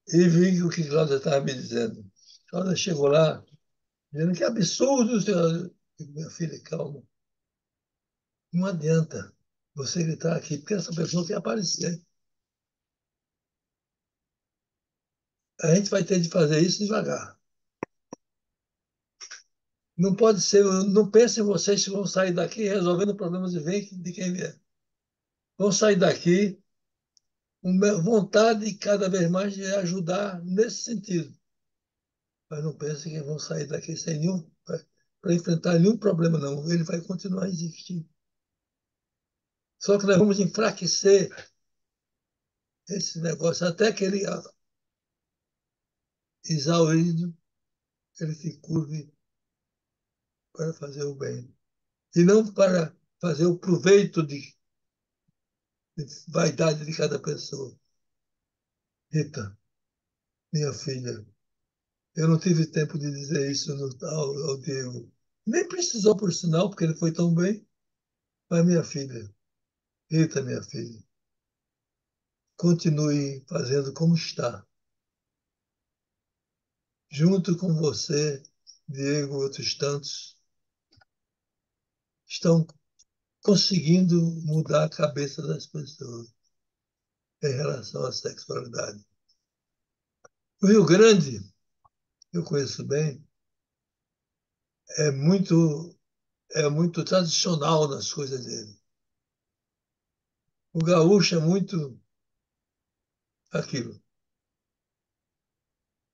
e vi o que Cláudia estava me dizendo. Cláudia chegou lá, dizendo que absurdo, senhor. Minha filha, calma. Não adianta você gritar aqui, porque essa pessoa quer aparecer. A gente vai ter de fazer isso devagar. Não pode ser, não pensem vocês que vão sair daqui resolvendo problemas de quem vier. Vão sair daqui com vontade cada vez mais de ajudar nesse sentido. Mas não pensem que vão sair daqui sem nenhum, para enfrentar nenhum problema, não. Ele vai continuar a existir. Só que nós vamos enfraquecer esse negócio até que ele, exaurido, ele se curve para fazer o bem. E não para fazer o proveito de vaidade de cada pessoa. Rita, minha filha, eu não tive tempo de dizer isso ao Diego. Nem precisou, por sinal, porque ele foi tão bem. Mas, minha filha, Rita, minha filha, continue fazendo como está. Junto com você, Diego e outros tantos, estão conseguindo mudar a cabeça das pessoas em relação à sexualidade. O Rio Grande, eu conheço bem, é muito, é muito tradicional nas coisas dele. O gaúcho é muito aquilo.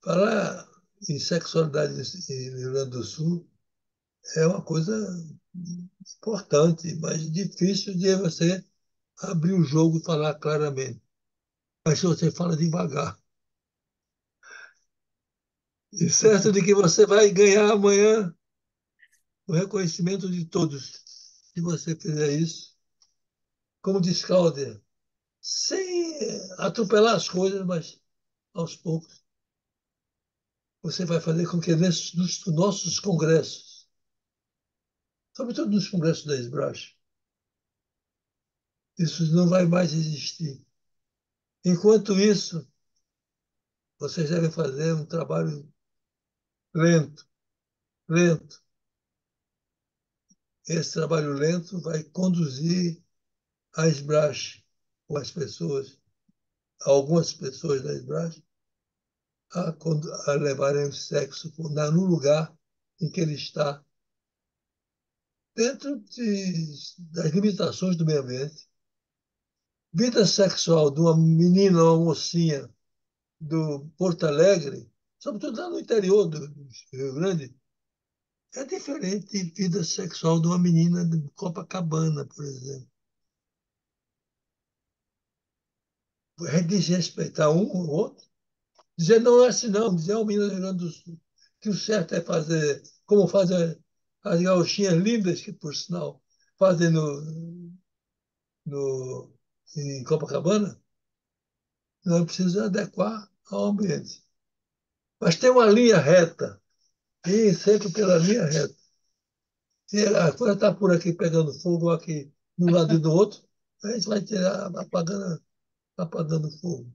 Falar em sexualidade no Rio Grande do Sul é uma coisa importante, mas difícil de você abrir o jogo e falar claramente. Mas se você fala devagar, e certo de que você vai ganhar amanhã o reconhecimento de todos. Se você fizer isso, como diz Cláudia, sem atropelar as coisas, mas aos poucos. Você vai fazer com que nos nossos congressos, sobretudo nos congressos da SBRASH, isso não vai mais existir. Enquanto isso, vocês devem fazer um trabalho lento, lento. Esse trabalho lento vai conduzir a SBRASH, ou as pessoas, algumas pessoas da SBRASH, a levarem o sexo no lugar em que ele está, dentro das limitações do meio ambiente. Vida sexual de uma menina ou uma mocinha do Porto Alegre, sobretudo lá no interior do Rio Grande, é diferente de vida sexual de uma menina de Copacabana, por exemplo. É desrespeitar um ou outro. Dizer não é assim, não. Dizer ao menino do Rio Grande do Sul que o certo é fazer, como fazem as gauchinhas lindas, que, por sinal, fazem em Copacabana, não precisa adequar ao ambiente. Mas tem uma linha reta, e sempre pela linha reta. E a coisa está por aqui pegando fogo, aqui de um lado e do outro, a gente vai tirar, apagando fogo.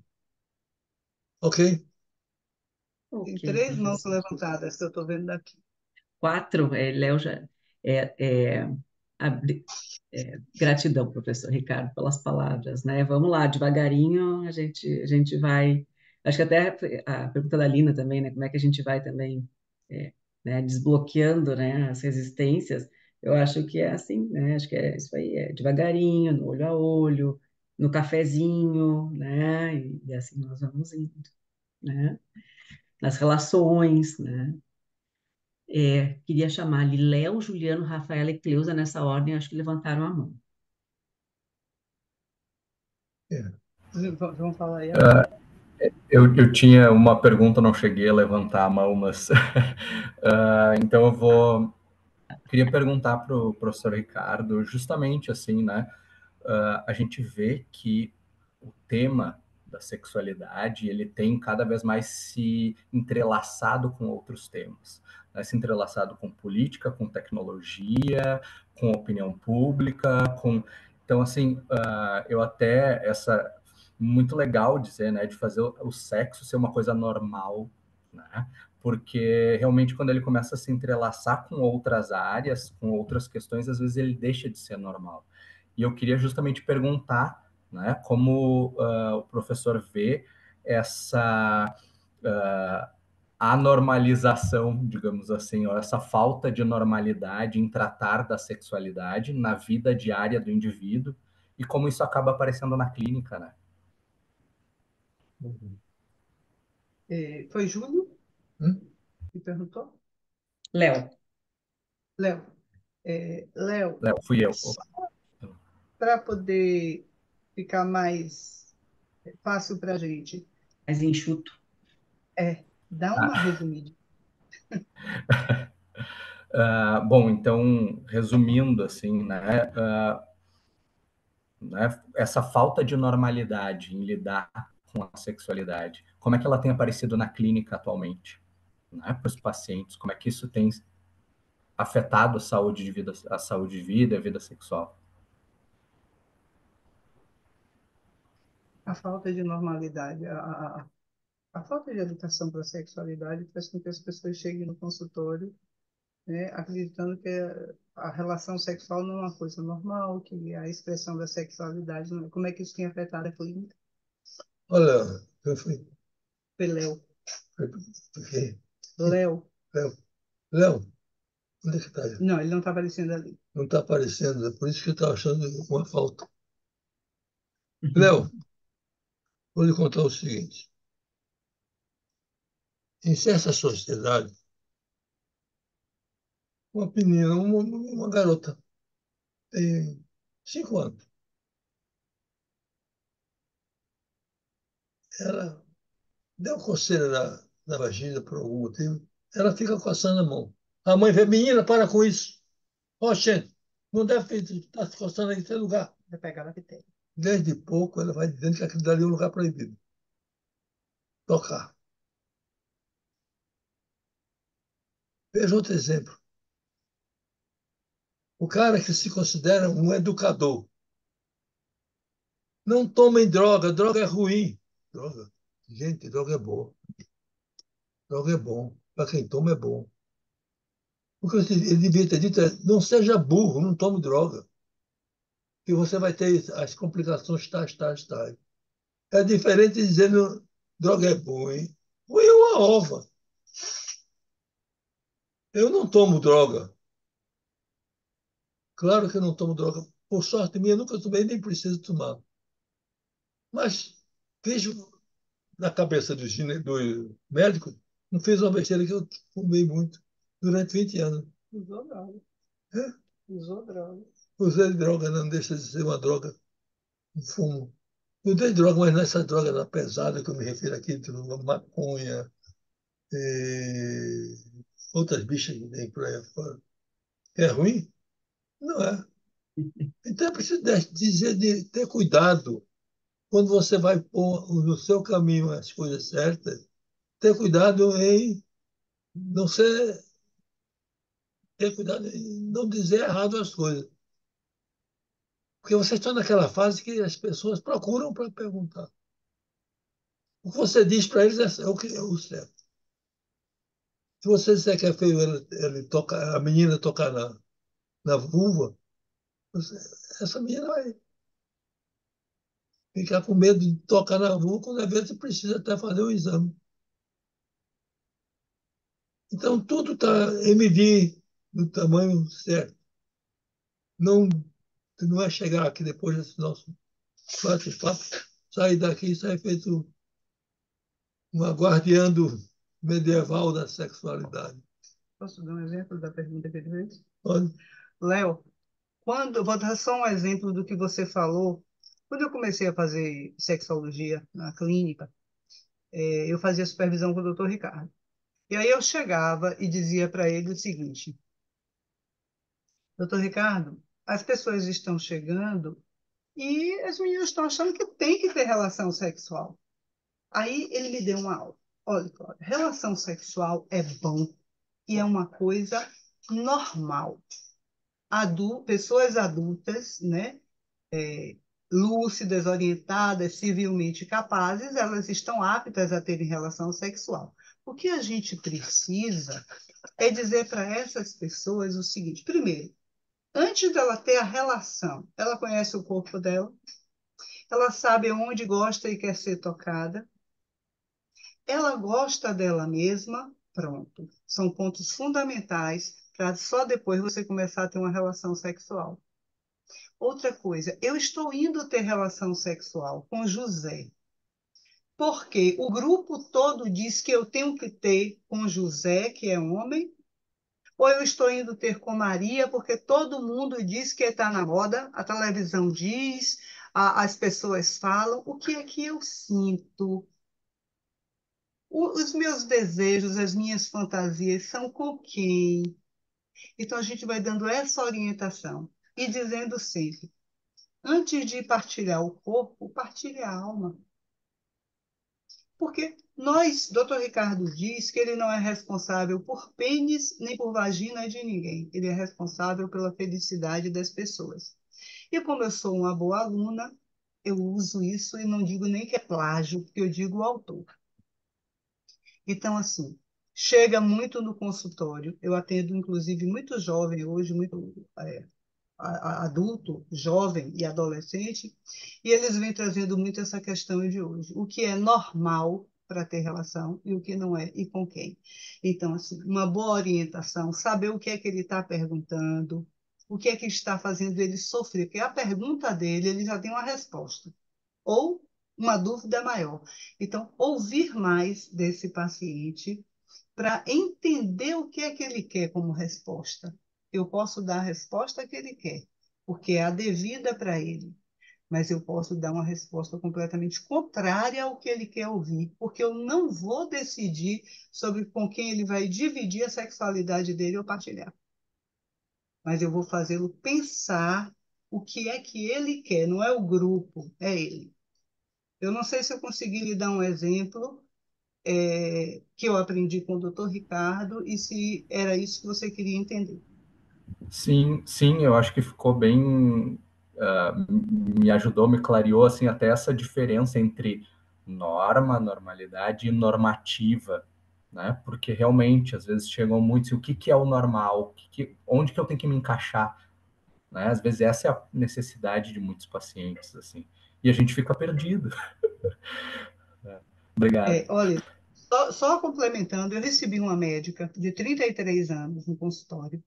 Ok? Tem Ok, 3 mãos professor. levantadas que eu estou vendo daqui. 4, Léo já. É, é, abri- gratidão, professor Ricardo, pelas palavras, né? Vamos lá, devagarinho a gente vai. Acho que até a pergunta da Lina também, né? Como é que a gente vai também, é, né, desbloqueando, né, as resistências? Eu acho que é assim, né? Acho que é isso aí, é devagarinho, no olho a olho, no cafezinho, né? E assim nós vamos indo, né? Nas relações, né? Queria chamar ali Léo, Juliano, Rafaela e Cleusa nessa ordem, acho que levantaram a mão. É. Vamos falar aí agora. Eu tinha uma pergunta, não cheguei a levantar a mão, mas então queria perguntar para o professor Ricardo, justamente assim, né? A gente vê que o tema da sexualidade ele tem cada vez mais se entrelaçado com outros temas, né? Se entrelaçado com política, com tecnologia, com opinião pública, com então assim eu até essa muito legal dizer, né, de fazer o sexo ser uma coisa normal, né? Porque realmente quando ele começa a se entrelaçar com outras áreas, com outras questões, às vezes ele deixa de ser normal. E eu queria justamente perguntar, né, como o professor vê essa anormalização, digamos assim, ou essa falta de normalidade em tratar da sexualidade na vida diária do indivíduo e como isso acaba aparecendo na clínica, né? Foi Júlio Hum? que perguntou? Léo, Léo. Léo, Fui eu. para poder ficar mais fácil para a gente, mais enxuto. dá uma resumida. Bom, então, resumindo, assim, né, essa falta de normalidade em lidar com a sexualidade, como é que ela tem aparecido na clínica atualmente, né, para os pacientes? Como é que isso tem afetado a saúde de vida, a vida sexual? A falta de normalidade, a falta de educação para a sexualidade faz com que as pessoas cheguem no consultório, né, acreditando que a relação sexual não é uma coisa normal, que a expressão da sexualidade não é. Como é que isso tem afetado a clínica? Olha, eu fui. Foi Léo. Porque, Léo. Léo, Léo, onde é que está? Não, ele não está aparecendo ali. Não está aparecendo, é por isso que eu estava achando uma falta. Léo, vou lhe contar o seguinte. Em certa sociedade, uma menina, uma garota, tem 5 anos. Ela deu coceira na vagina por algum motivo. Ela fica coçando a mão. A mãe vê, menina, para com isso. Ó, gente, não deve estar se coçando em seu lugar. Vai pegar a bactéria. desde pouco ela vai dizendo que aquilo dali é um lugar proibido. Tocar. Veja outro exemplo. O cara que se considera um educador. Não tomem droga, droga é ruim. Droga. Gente, droga é boa. Droga é bom. Para quem toma é bom. O que ele devia ter dito é: não seja burro, não tome droga. Que você vai ter as complicações tais, tais, tais. É diferente de dizendo droga é bom, hein? Ruim é uma ova. Eu não tomo droga. Claro que eu não tomo droga. Por sorte minha, nunca tomei, nem preciso tomar. Mas vejo na cabeça do médico, não fez uma besteira que eu fumei muito durante 20 anos. Usou droga. É? Usou droga. Usei droga, não deixa de ser uma droga, um fumo. Eu dei droga, mas nessa droga na pesada que eu me refiro aqui, tipo maconha, e outras bichas que tem por aí fora. É ruim? Não é. Então é preciso dizer de ter cuidado quando você vai pôr no seu caminho as coisas certas, ter cuidado em não ser, ter cuidado em não dizer errado as coisas. Porque você está naquela fase que as pessoas procuram para perguntar. O que você diz para eles é o que é o certo. Se você disser que é feio ele toca, a menina tocar na vulva, essa menina vai ficar com medo de tocar na vulva, quando às vezes precisa até fazer um exame. Então, tudo está em medir no tamanho certo. Não, não é chegar aqui depois desse nosso bate-papo, sair daqui e sair feito uma guardiã medieval da sexualidade. Posso dar um exemplo da pergunta que ele fez? Olha, Léo, vou dar só um exemplo do que você falou. Quando eu comecei a fazer sexologia na clínica, eu fazia supervisão com o doutor Ricardo. E aí eu chegava e dizia para ele o seguinte: doutor Ricardo, as pessoas estão chegando e as meninas estão achando que tem que ter relação sexual. Aí ele me deu uma aula. Olha, Cláudia, relação sexual é bom e é uma coisa normal. Pessoas adultas, né, lúcidas, orientadas, civilmente capazes, elas estão aptas a terem relação sexual. O que a gente precisa é dizer para essas pessoas o seguinte: primeiro, antes dela ter a relação, ela conhece o corpo dela, ela sabe onde gosta e quer ser tocada, ela gosta dela mesma, pronto. São pontos fundamentais para só depois você começar a ter uma relação sexual. Outra coisa, eu estou indo ter relação sexual com José, porque o grupo todo diz que eu tenho que ter com José, que é homem, ou eu estou indo ter com Maria, porque todo mundo diz que está na moda, a televisão diz, as pessoas falam, o que é que eu sinto? Os meus desejos, as minhas fantasias são com quem? Então a gente vai dando essa orientação e dizendo sempre: antes de partilhar o corpo, partilhe a alma. Porque doutor Ricardo diz que ele não é responsável por pênis nem por vagina de ninguém. Ele é responsável pela felicidade das pessoas. E como eu sou uma boa aluna, eu uso isso e não digo nem que é plágio, porque eu digo o autor. Então, assim, chega muito no consultório. Eu atendo, inclusive, muito jovem hoje, muito adulto, jovem e adolescente, e eles vêm trazendo muito essa questão de hoje. O que é normal para ter relação e o que não é e com quem. Então, assim, uma boa orientação, saber o que é que ele está perguntando, o que é que está fazendo ele sofrer, porque a pergunta dele, ele já tem uma resposta, ou uma dúvida maior. Então, ouvir mais desse paciente para entender o que é que ele quer como resposta. Eu posso dar a resposta que ele quer, porque é a devida para ele, mas eu posso dar uma resposta completamente contrária ao que ele quer ouvir, porque eu não vou decidir sobre com quem ele vai dividir a sexualidade dele ou partilhar. Mas eu vou fazê-lo pensar o que é que ele quer, não é o grupo, é ele. Eu não sei se eu consegui lhe dar um exemplo que eu aprendi com o doutor Ricardo e se era isso que você queria entender. Sim, sim, eu acho que ficou bem, me ajudou, me clareou assim até essa diferença entre norma, normalidade e normativa, né? Porque realmente às vezes chegam muitos, e o que que é o normal? Onde que eu tenho que me encaixar, né? Às vezes essa é a necessidade de muitos pacientes assim, e a gente fica perdido. Obrigado. Olha, só complementando, eu recebi uma médica de 33 anos no consultório,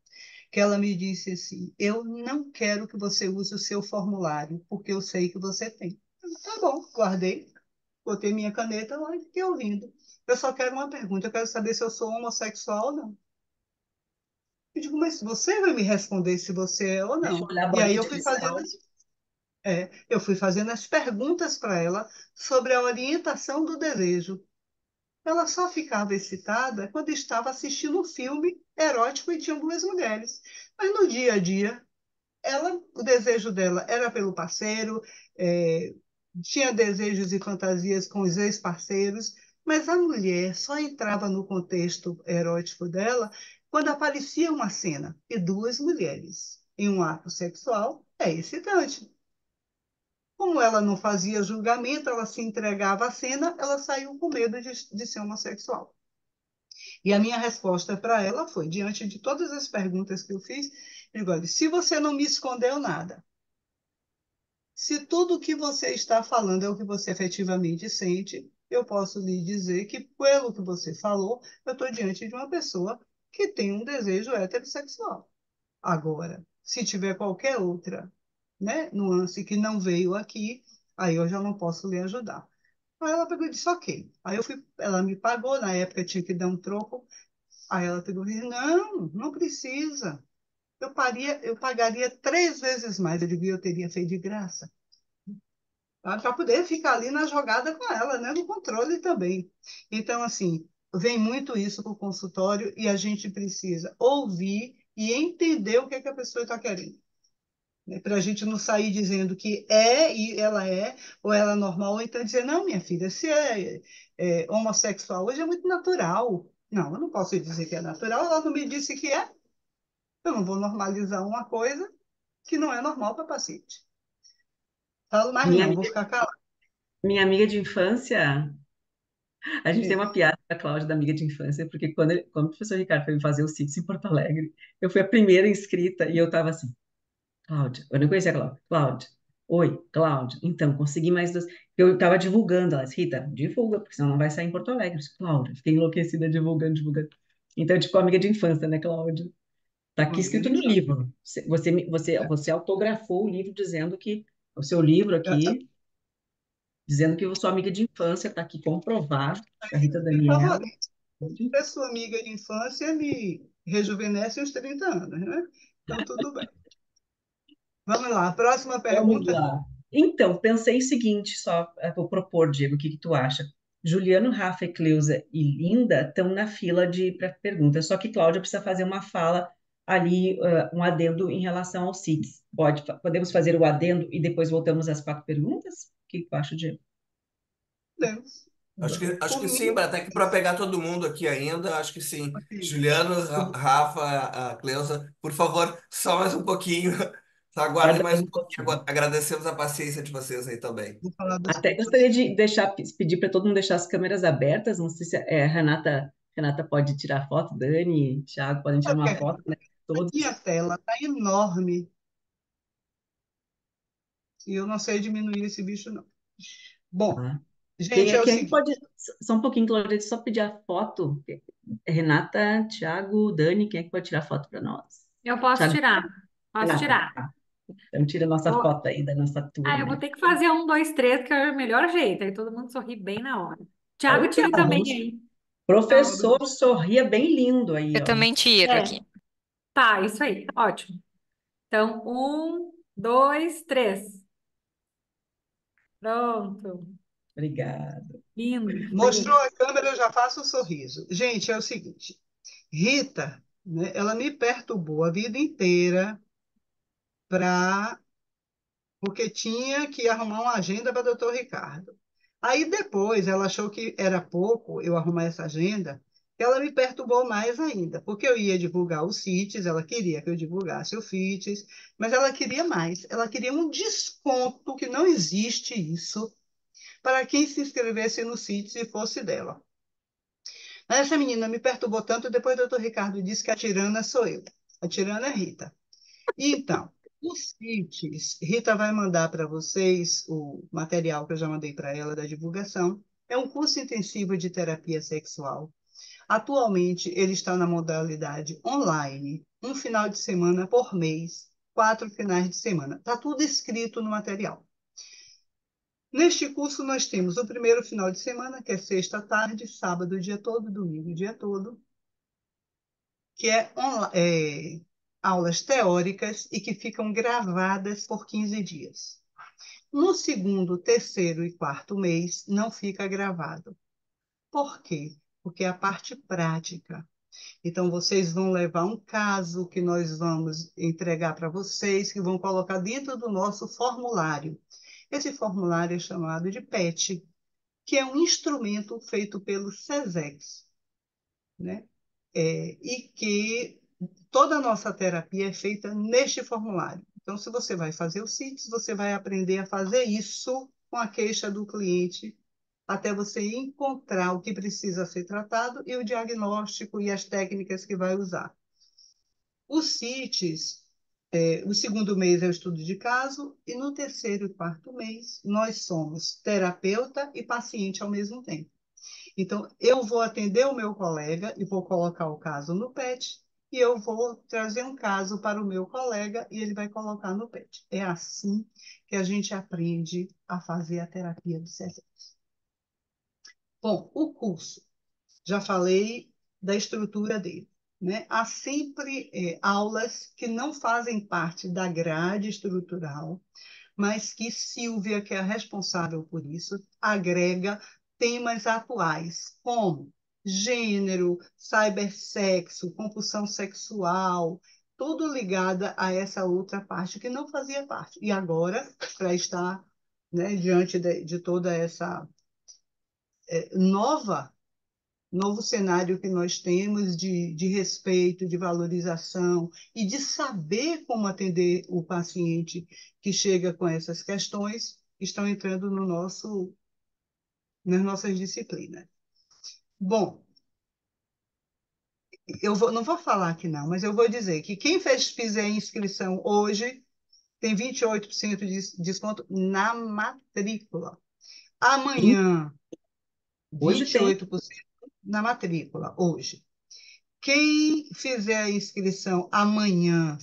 que ela me disse assim: eu não quero que você use o seu formulário, porque eu sei que você tem. Tá bom, guardei, botei minha caneta lá e fiquei ouvindo. Eu só quero uma pergunta, eu quero saber se eu sou homossexual ou não. Eu digo, mas você vai me responder se você é ou Deixa eu não. olhar a E aí bolinha de cristal. eu fui fazendo as perguntas para ela sobre a orientação do desejo. Ela só ficava excitada quando estava assistindo um filme erótico e tinham duas mulheres. Mas no dia a dia, o desejo dela era pelo parceiro, é, tinha desejos e fantasias com os ex-parceiros, mas a mulher só entrava no contexto erótico dela quando aparecia uma cena e duas mulheres em um ato sexual. É excitante. Como ela não fazia julgamento, ela se entregava à cena, ela saiu com medo de ser homossexual. E a minha resposta para ela foi, diante de todas as perguntas que eu fiz, eu digo, olha, se você não me escondeu nada, se tudo o que você está falando é o que você efetivamente sente, eu posso lhe dizer que, pelo que você falou, eu estou diante de uma pessoa que tem um desejo heterossexual. Agora, se tiver qualquer outra, né, nuance que não veio aqui, aí eu já não posso lhe ajudar. Aí ela pegou e disse, ok. Aí ela me pagou, na época eu tinha que dar um troco. Aí ela pegou e disse, não, não precisa. Eu pagaria 3 vezes mais. Eu digo, eu teria feito de graça. Para poder ficar ali na jogada com ela, né? No controle também. Então, assim, vem muito isso para o consultório e a gente precisa ouvir e entender o que é que a pessoa está querendo. Né? Para a gente não sair dizendo que é e ela é, ou ela é normal, ou então dizer, não, minha filha, se é homossexual, hoje é muito natural. Não, eu não posso dizer que é natural, ela não me disse que é. Eu não vou normalizar uma coisa que não é normal para paciente. Falo mais Minha não, vou amiga, ficar calada. minha amiga de infância, a gente tem Diga. uma piada com a Cláudia da amiga de infância, porque quando o professor Ricardo foi fazer o CITES em Porto Alegre, eu fui a primeira inscrita e eu estava assim, Cláudia, eu não conhecia a Cláudia. Cláudia, oi, Cláudia, então, consegui mais dois. Eu estava divulgando, ela disse, Rita, divulga, porque senão não vai sair em Porto Alegre. Eu disse, Cláudia, fiquei enlouquecida divulgando, divulgando. Então, tipo, amiga de infância, né, Cláudia? Tá Uma aqui amiga escrito de no infância. livro. Você autografou o livro dizendo que, o seu livro aqui, dizendo que eu sou amiga de infância, tá aqui comprovado, a Rita Por Daniela. favor, ser sua amiga de infância me rejuvenesce uns 30 anos, né? Então, tudo bem. Vamos lá, próxima Vamos pergunta. lá. Então, pensei o seguinte, só vou propor, Diego, o que que tu acha? Juliano, Rafa, Cleusa e Linda estão na fila de para perguntas, só que Cláudia precisa fazer uma fala ali, um adendo em relação ao CITES. Podemos fazer o adendo e depois voltamos às 4 perguntas? O que que tu acha, Diego? Podemos. Acho Por que sim, mim, até que para pegar todo mundo aqui ainda, acho que sim. ok. Juliano, Rafa, a Cleusa, por favor, só mais um pouquinho. Só aguardem Guarda mais mais um um pouquinho. pouquinho. Agradecemos a paciência de vocês aí também. Vou falar dos Até pontos. gostaria de pedir para todo mundo deixar as câmeras abertas. Não sei se a Renata pode tirar foto, Dani, Thiago, podem tirar uma Ok. foto, né? Todos. Minha tela está enorme e eu não sei diminuir esse bicho, não. Bom, Tá? gente, é o Quem é que pode. seguinte. Só um pouquinho, Claudete, só pedir a foto. Renata, Thiago, Dani, quem é que pode tirar foto para nós? Eu posso Thiago, tirar. Posso Renata. tirar. Tá. Então tira a nossa Vou- foto aí da nossa eu vou turma. ter que fazer um, dois, três, que é o melhor jeito. Aí todo mundo sorri bem na hora. Tiago, Opa, tire também vamos. aí. Então, Professor sorria bem lindo aí, Eu ó. também tiro é, aqui. tá, isso aí. Ótimo. Então, um, dois, três. Pronto. Obrigada. Lindo, Mostrou feio. a câmera, eu já faço o sorriso. Gente, é o seguinte. Rita, né, ela me perturbou a vida inteira para porque tinha que arrumar uma agenda para o doutor Ricardo. Aí depois ela achou que era pouco eu arrumar essa agenda, ela me perturbou mais ainda, porque eu ia divulgar os FITs, ela queria que eu divulgasse o FITs, mas ela queria mais, ela queria um desconto, que não existe isso, para quem se inscrevesse no FITs e fosse dela. Mas essa menina me perturbou tanto, depois o doutor Ricardo disse que a tirana sou eu, a tirana é Rita. Então, os kits, Rita vai mandar para vocês o material que eu já mandei para ela da divulgação. É um curso intensivo de terapia sexual. Atualmente, ele está na modalidade online, um final de semana por mês, 4 finais de semana. Está tudo escrito no material. Neste curso, nós temos o primeiro final de semana, que é sexta à tarde, sábado o dia todo, domingo o dia todo, que é aulas teóricas e que ficam gravadas por 15 dias. No segundo, terceiro e quarto mês, não fica gravado. Por quê? Porque é a parte prática. Então, vocês vão levar um caso que nós vamos entregar para vocês, que vão colocar dentro do nosso formulário. Esse formulário é chamado de PET, que é um instrumento feito pelo SESEX, né? E que toda a nossa terapia é feita neste formulário. Então, se você vai fazer o CITES, você vai aprender a fazer isso com a queixa do cliente, até você encontrar o que precisa ser tratado e o diagnóstico e as técnicas que vai usar. O CITES, o segundo mês é o estudo de caso, e no terceiro e quarto mês, nós somos terapeuta e paciente ao mesmo tempo. Então, eu vou atender o meu colega e vou colocar o caso no PET, e eu vou trazer um caso para o meu colega e ele vai colocar no PET. É assim que a gente aprende a fazer a terapia do CSS. Bom, o curso, já falei da estrutura dele, né? Há sempre aulas que não fazem parte da grade estrutural, mas que Silvia, que é a responsável por isso, agrega temas atuais, como gênero, cibersexo, compulsão sexual, tudo ligado a essa outra parte que não fazia parte. E agora, para estar, né, diante de toda essa novo cenário que nós temos de respeito, de valorização e de saber como atender o paciente que chega com essas questões, estão entrando nas nossas disciplinas. Bom, não vou falar aqui não, mas eu vou dizer que quem fizer inscrição hoje tem 28% de desconto na matrícula. Amanhã, Hoje tem. 28% na matrícula, hoje. Quem fizer a inscrição amanhã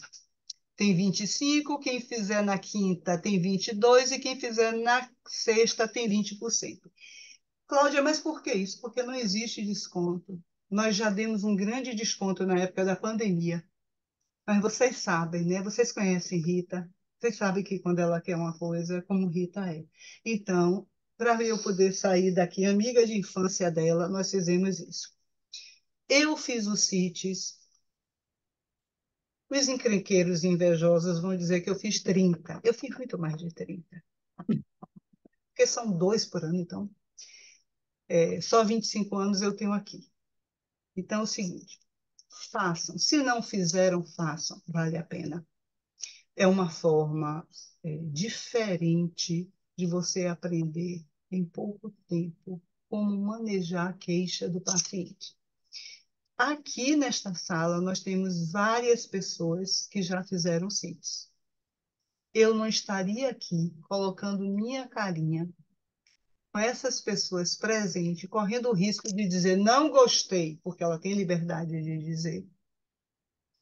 tem 25%, quem fizer na quinta tem 22% e quem fizer na sexta tem 20%. Cláudia, mas por que isso? Porque não existe desconto. Nós já demos um grande desconto na época da pandemia. Mas vocês sabem, né? Vocês conhecem Rita. Vocês sabem que quando ela quer uma coisa, como Rita é. Então, para eu poder sair daqui, amiga de infância dela, nós fizemos isso. Eu fiz o CITES. Os encrenqueiros e invejosos vão dizer que eu fiz 30. Eu fiz muito mais de 30. Porque são 2 por ano, então. Só 25 anos eu tenho aqui. Então, é o seguinte, façam. Se não fizeram, façam. Vale a pena. É uma forma diferente de você aprender em pouco tempo como manejar a queixa do paciente. Aqui nesta sala, nós temos várias pessoas que já fizeram CITES. Eu não estaria aqui colocando minha carinha com essas pessoas presentes, correndo o risco de dizer não gostei, porque ela tem liberdade de dizer,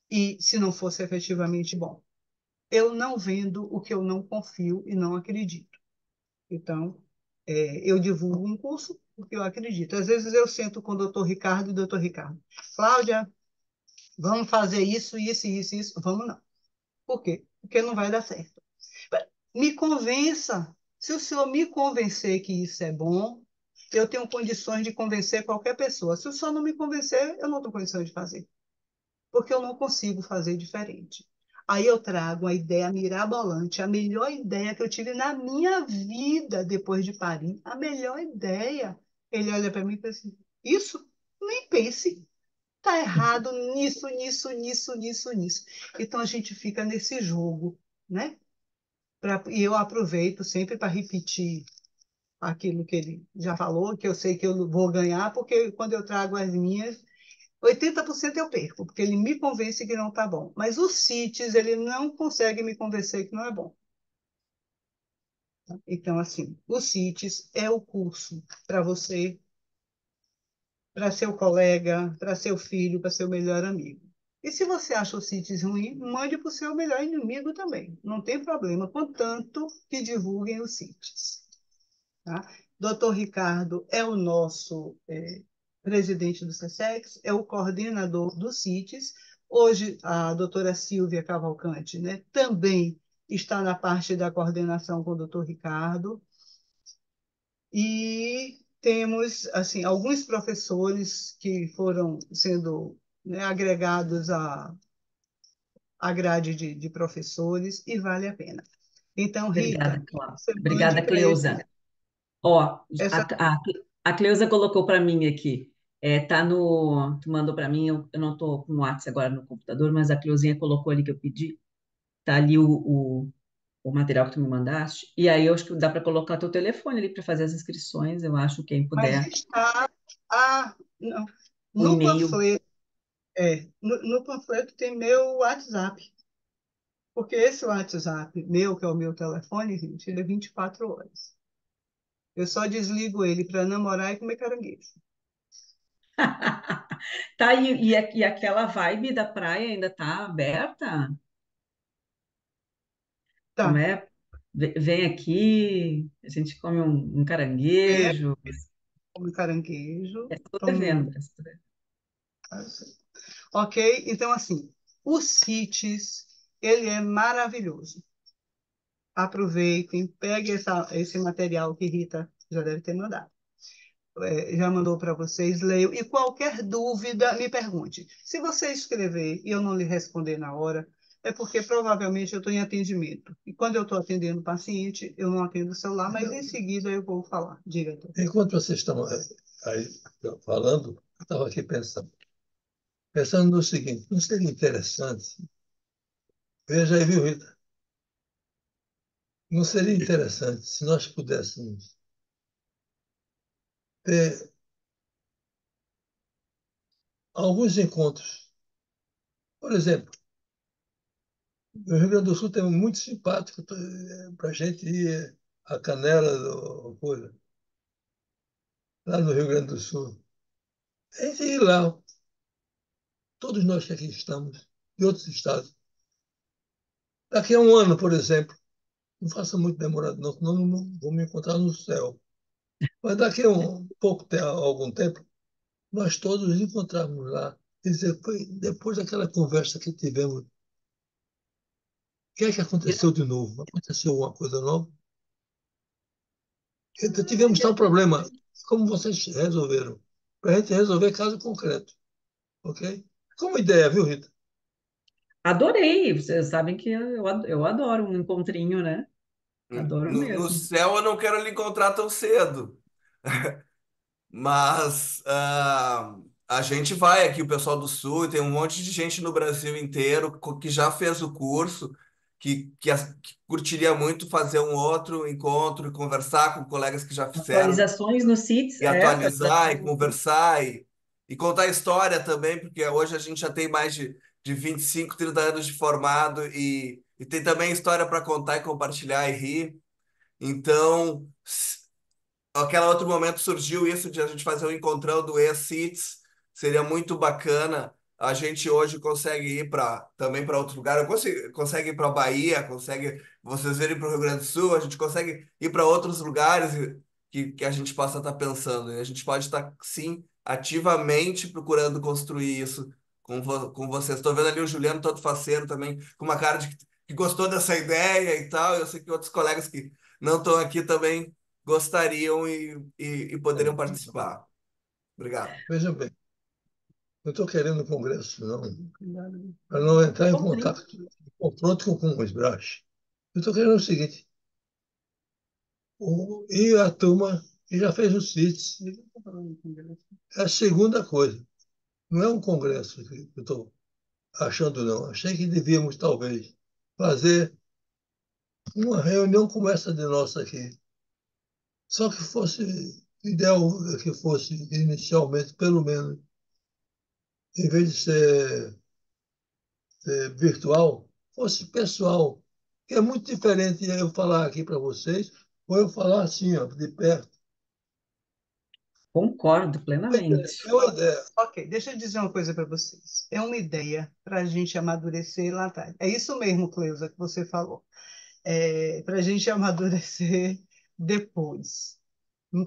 e se não fosse efetivamente bom. Eu não vendo o que eu não confio e não acredito. Então, eu divulgo um curso porque eu acredito. Às vezes eu sento com o doutor Ricardo e o doutor Ricardo. Cláudia, vamos fazer isso, isso, isso, isso. Vamos não. Por quê? Porque não vai dar certo. Me convença. Se o senhor me convencer que isso é bom, eu tenho condições de convencer qualquer pessoa. Se o senhor não me convencer, eu não tenho condições de fazer. Porque eu não consigo fazer diferente. Aí eu trago a ideia mirabolante, a melhor ideia que eu tive na minha vida depois de parir, a melhor ideia. Ele olha para mim e fala assim: Isso? Nem pense. Está errado nisso, nisso, nisso, nisso, nisso. Então a gente fica nesse jogo, né? E eu aproveito sempre para repetir aquilo que ele já falou, que eu sei que eu vou ganhar, porque quando eu trago as minhas, 80% eu perco, porque ele me convence que não está bom. Mas o CITES, ele não consegue me convencer que não é bom. Então, assim, o CITES é o curso para você, para seu colega, para seu filho, para seu melhor amigo. E se você acha o CITES ruim, mande para o seu melhor inimigo também. Não tem problema, contanto que divulguem o CITES. Tá? Doutor Ricardo é o nosso presidente do SESEX, é o coordenador do CITES. Hoje, a doutora Silvia Cavalcante, né, também está na parte da coordenação com o doutor Ricardo. E temos assim, alguns professores que foram sendo, né, agregados à grade de professores, e vale a pena. Então, Rita, Obrigada, Cláudia. você mande Obrigada, para ele Cleusa. Ó, essa. a Cleusa colocou para mim aqui. Tá no. Tu mandou para mim, eu não estou com o WhatsApp agora no computador, mas a Cleusinha colocou ali que eu pedi. Tá ali o material que tu me mandaste. E aí eu acho que dá para colocar teu telefone ali para fazer as inscrições. Eu acho que quem Mas puder, está. Não. o No e-mail. panfleto, no panfleto tem meu WhatsApp. Porque esse WhatsApp meu, que é o meu telefone, gente, ele é 24 horas. Eu só desligo ele para namorar e comer caranguejo. Tá, e aquela vibe da praia ainda tá aberta? Como Tá. é? Vem aqui, a gente come um É, caranguejo. come caranguejo, Estou toma devendo. um. Ok? Então, assim, o CITES, ele é maravilhoso. Aproveitem, peguem esse material que Rita já deve ter mandado. Já mandou para vocês, leiam. E qualquer dúvida, me pergunte. Se você escrever e eu não lhe responder na hora, é porque provavelmente eu estou em atendimento. E quando eu estou atendendo o paciente, eu não atendo o celular, mas em seguida eu vou falar. Diga, doutor. Enquanto vocês estão aí falando, eu estava aqui pensando no seguinte: não seria interessante, veja aí, viu, Rita? Não seria interessante se nós pudéssemos ter alguns encontros. Por exemplo, no Rio Grande do Sul tem um muito simpático para a gente ir à Canela do Folha, lá no Rio Grande do Sul. A gente ir lá, todos nós que aqui estamos, de outros estados. Daqui a um ano, por exemplo, não faça muito demorado, não, senão não vou me encontrar no céu. Mas daqui a algum tempo, nós todos nos encontrarmos lá. E dizer, foi depois daquela conversa que tivemos, o que é que aconteceu de novo? Aconteceu alguma coisa nova? Então, tivemos tal problema. Como vocês resolveram? Para a gente resolver caso concreto. Ok? Como ideia, viu, Rita? Adorei. Vocês sabem que eu adoro um encontrinho, né? Adoro No mesmo. céu eu não quero lhe encontrar tão cedo. Mas a gente vai aqui, o pessoal do Sul, e tem um monte de gente no Brasil inteiro que já fez o curso, que curtiria muito fazer um outro encontro e conversar com colegas que já fizeram, Atualizações no CITES, e para atualizar, e conversar, e contar história também, porque hoje a gente já tem mais de 25, 30 anos de formado, e tem também história para contar e compartilhar e rir. Então, aquele outro momento surgiu isso de a gente fazer um encontrão do ex-CITES, seria muito bacana. A gente hoje consegue ir também para outro lugar, consegue ir para a Bahia, consegue vocês virem para o Rio Grande do Sul, a gente consegue ir para outros lugares que a gente possa estar pensando. E a gente pode estar, sim, ativamente procurando construir isso com vocês. Estou vendo ali o Juliano todo faceiro também, com uma cara de que gostou dessa ideia e tal. Eu sei que outros colegas que não estão aqui também gostariam e poderiam participar. Obrigado. Veja bem, Não estou querendo congresso, não, para não entrar em Compreendo. contato, em confronto com o Sbrash. Eu estou querendo o seguinte, e a turma que já fez o CITES, é a segunda coisa. Não é um congresso que eu estou achando, não. Achei que devíamos, talvez, fazer uma reunião como essa de nossa aqui. Só que fosse ideal que fosse inicialmente, pelo menos, em vez de ser virtual, fosse pessoal. Que é muito diferente eu falar aqui para vocês, ou eu falar assim, ó, de perto. Concordo plenamente. É uma ideia. Ok, deixa eu dizer uma coisa para vocês. É uma ideia para a gente amadurecer lá atrás. É isso mesmo, Cleusa, que você falou. Para a gente amadurecer depois.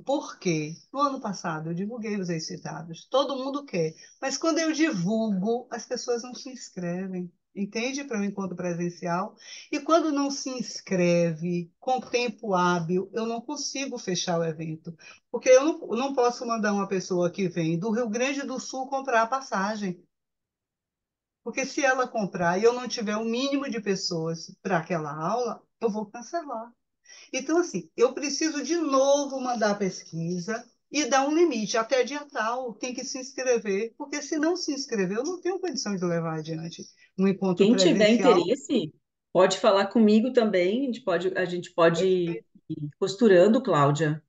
Por quê? No ano passado eu divulguei os excitados. Todo mundo quer. Mas quando eu divulgo, as pessoas não se inscrevem. Entende? Para o encontro presencial. E quando não se inscreve com tempo hábil, eu não consigo fechar o evento. Porque eu não posso mandar uma pessoa que vem do Rio Grande do Sul comprar a passagem. Porque se ela comprar e eu não tiver o mínimo de pessoas para aquela aula, eu vou cancelar. Então, assim, eu preciso de novo mandar a pesquisa e dar um limite. Até dia tal, tem que se inscrever, porque se não se inscrever, eu não tenho condição de levar adiante um encontro Quem tiver presencial. interesse, pode falar comigo também. A gente pode ir costurando, Cláudia.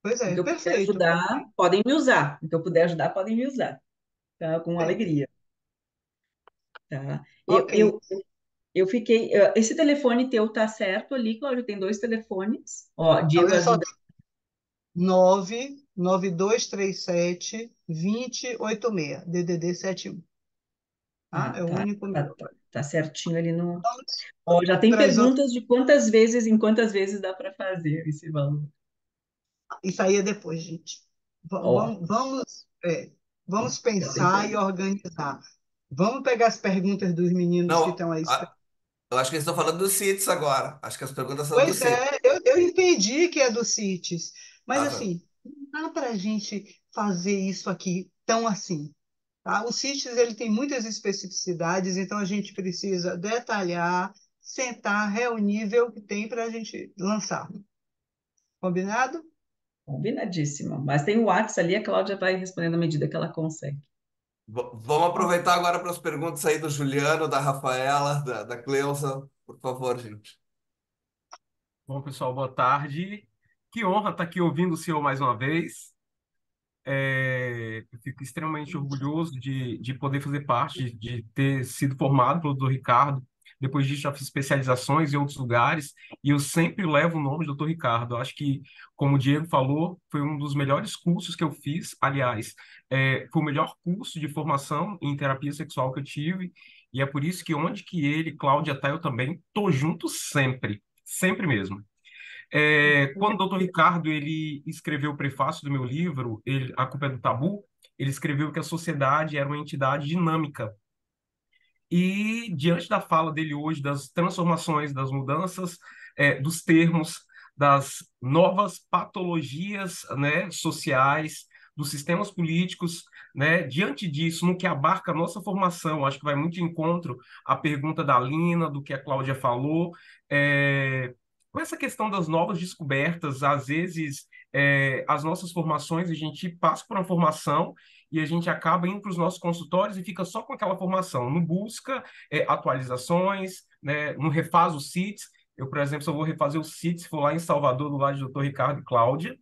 Pois O é, que eu puder perfeito, ajudar, podem me usar. O que eu puder ajudar, podem me usar. Tá? Com perfeito. alegria. Tá? Ok. Eu fiquei. Esse telefone teu tá certo ali, Cláudia? Tem dois telefones. Ó, Diego Olha só, ajuda. 99237 2086, DDD 71. Tá? Ah, É o tá, único tá, meu. tá, tá certinho ali no. Vamos Ó, já tem para as outras. perguntas de em quantas vezes dá para fazer esse valor. Isso aí é depois, gente. Ó, Vamos já tem pensar e pergunta. organizar. Vamos pegar as perguntas dos meninos que Não, estão aí. eu acho que eles estão falando do CITES agora. Acho que as perguntas são do Pois CITES. é, eu entendi que é do CITES, mas Ah, tá. assim, não dá para a gente fazer isso aqui tão assim, tá? O CITES ele tem muitas especificidades, então a gente precisa detalhar, sentar, reunir, ver o que tem para a gente lançar. Combinado? Combinadíssimo. Mas tem o WhatsApp ali, a Cláudia vai respondendo à medida que ela consegue. Vamos aproveitar agora para as perguntas aí do Juliano, da Rafaela, da Cleusa. Por favor, gente. Bom, pessoal, boa tarde. Que honra estar aqui ouvindo o senhor mais uma vez. Eu fico extremamente orgulhoso de poder fazer parte, de ter sido formado pelo Dr. Ricardo. Depois disso, já fiz especializações em outros lugares e eu sempre levo o nome do Dr. Ricardo. Eu acho que, como o Diego falou, foi um dos melhores cursos que eu fiz. Aliás, foi o melhor curso de formação em terapia sexual que eu tive. E é por isso que onde que ele, Cláudia, tá, eu também tô junto sempre, sempre mesmo. Quando o doutor Ricardo ele escreveu o prefácio do meu livro, A Culpa é do Tabu, ele escreveu que a sociedade era uma entidade dinâmica. E diante da fala dele hoje, das transformações, das mudanças, dos termos, das novas patologias, né, sociais, dos sistemas políticos, né, diante disso, no que abarca a nossa formação, acho que vai muito de encontro à pergunta da Lina, do que a Cláudia falou, com essa questão das novas descobertas, às vezes, as nossas formações, a gente passa por uma formação e a gente acaba indo para os nossos consultórios e fica só com aquela formação, não busca atualizações, né, não refaz os CITES. Eu, por exemplo, só vou refazer o CITES se for lá em Salvador, do lado do Dr. Ricardo e Cláudia,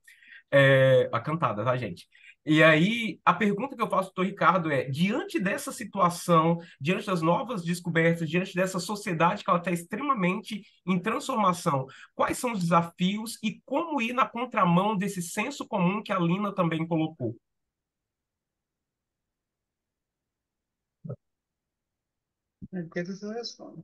a cantada, tá, gente? E aí, a pergunta que eu faço para o Dr. Ricardo é: diante dessa situação, diante das novas descobertas, diante dessa sociedade que ela está extremamente em transformação, quais são os desafios e como ir na contramão desse senso comum que a Lina também colocou? Ele quer que o senhor responda.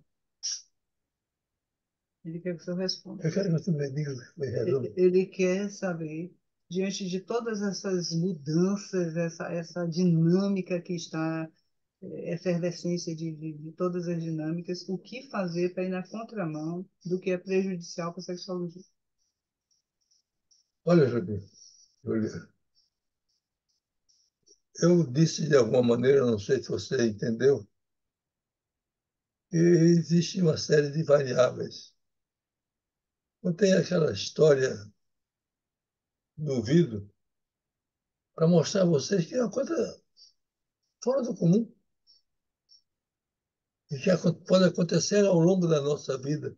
Ele quer que o senhor responda. Eu quero que você me diga, me resume. Ele quer saber, diante de todas essas mudanças, essa dinâmica que está, efervescência de todas as dinâmicas, o que fazer para ir na contramão do que é prejudicial para a sexualogia? Olha, Julinho, Juliano, Eu disse de alguma maneira, não sei se você entendeu, que existe uma série de variáveis. Não tem aquela história do vidro para mostrar a vocês que é uma coisa fora do comum e que pode acontecer ao longo da nossa vida.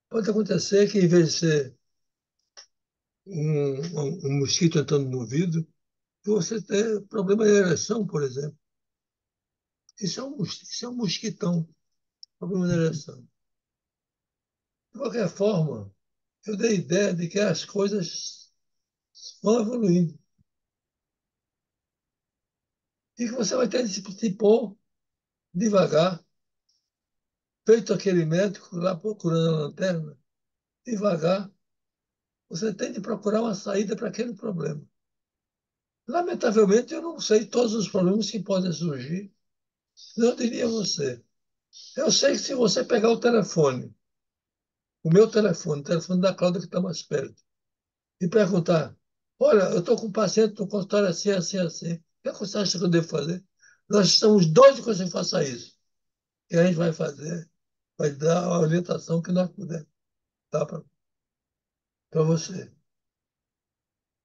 Pode acontecer que, em vez de ser um mosquito entrando no vidro, você ter problema de ereção, por exemplo. Isso é um mosquitão, problema de ereção. De qualquer forma, eu dei ideia de que as coisas vão evoluindo e que você vai ter de se pôr devagar, feito aquele médico lá procurando a lanterna, devagar, você tem de procurar uma saída para aquele problema. Lamentavelmente, eu não sei todos os problemas que podem surgir. Eu diria a você. Eu sei que se você pegar o meu telefone, o telefone da Cláudia que está mais perto, e perguntar: olha, eu estou com um paciente no consultório assim, assim, assim. O que é que você acha que eu devo fazer? Nós estamos doidos que você faça isso. E a gente vai fazer, vai dar a orientação que nós pudermos dar para você.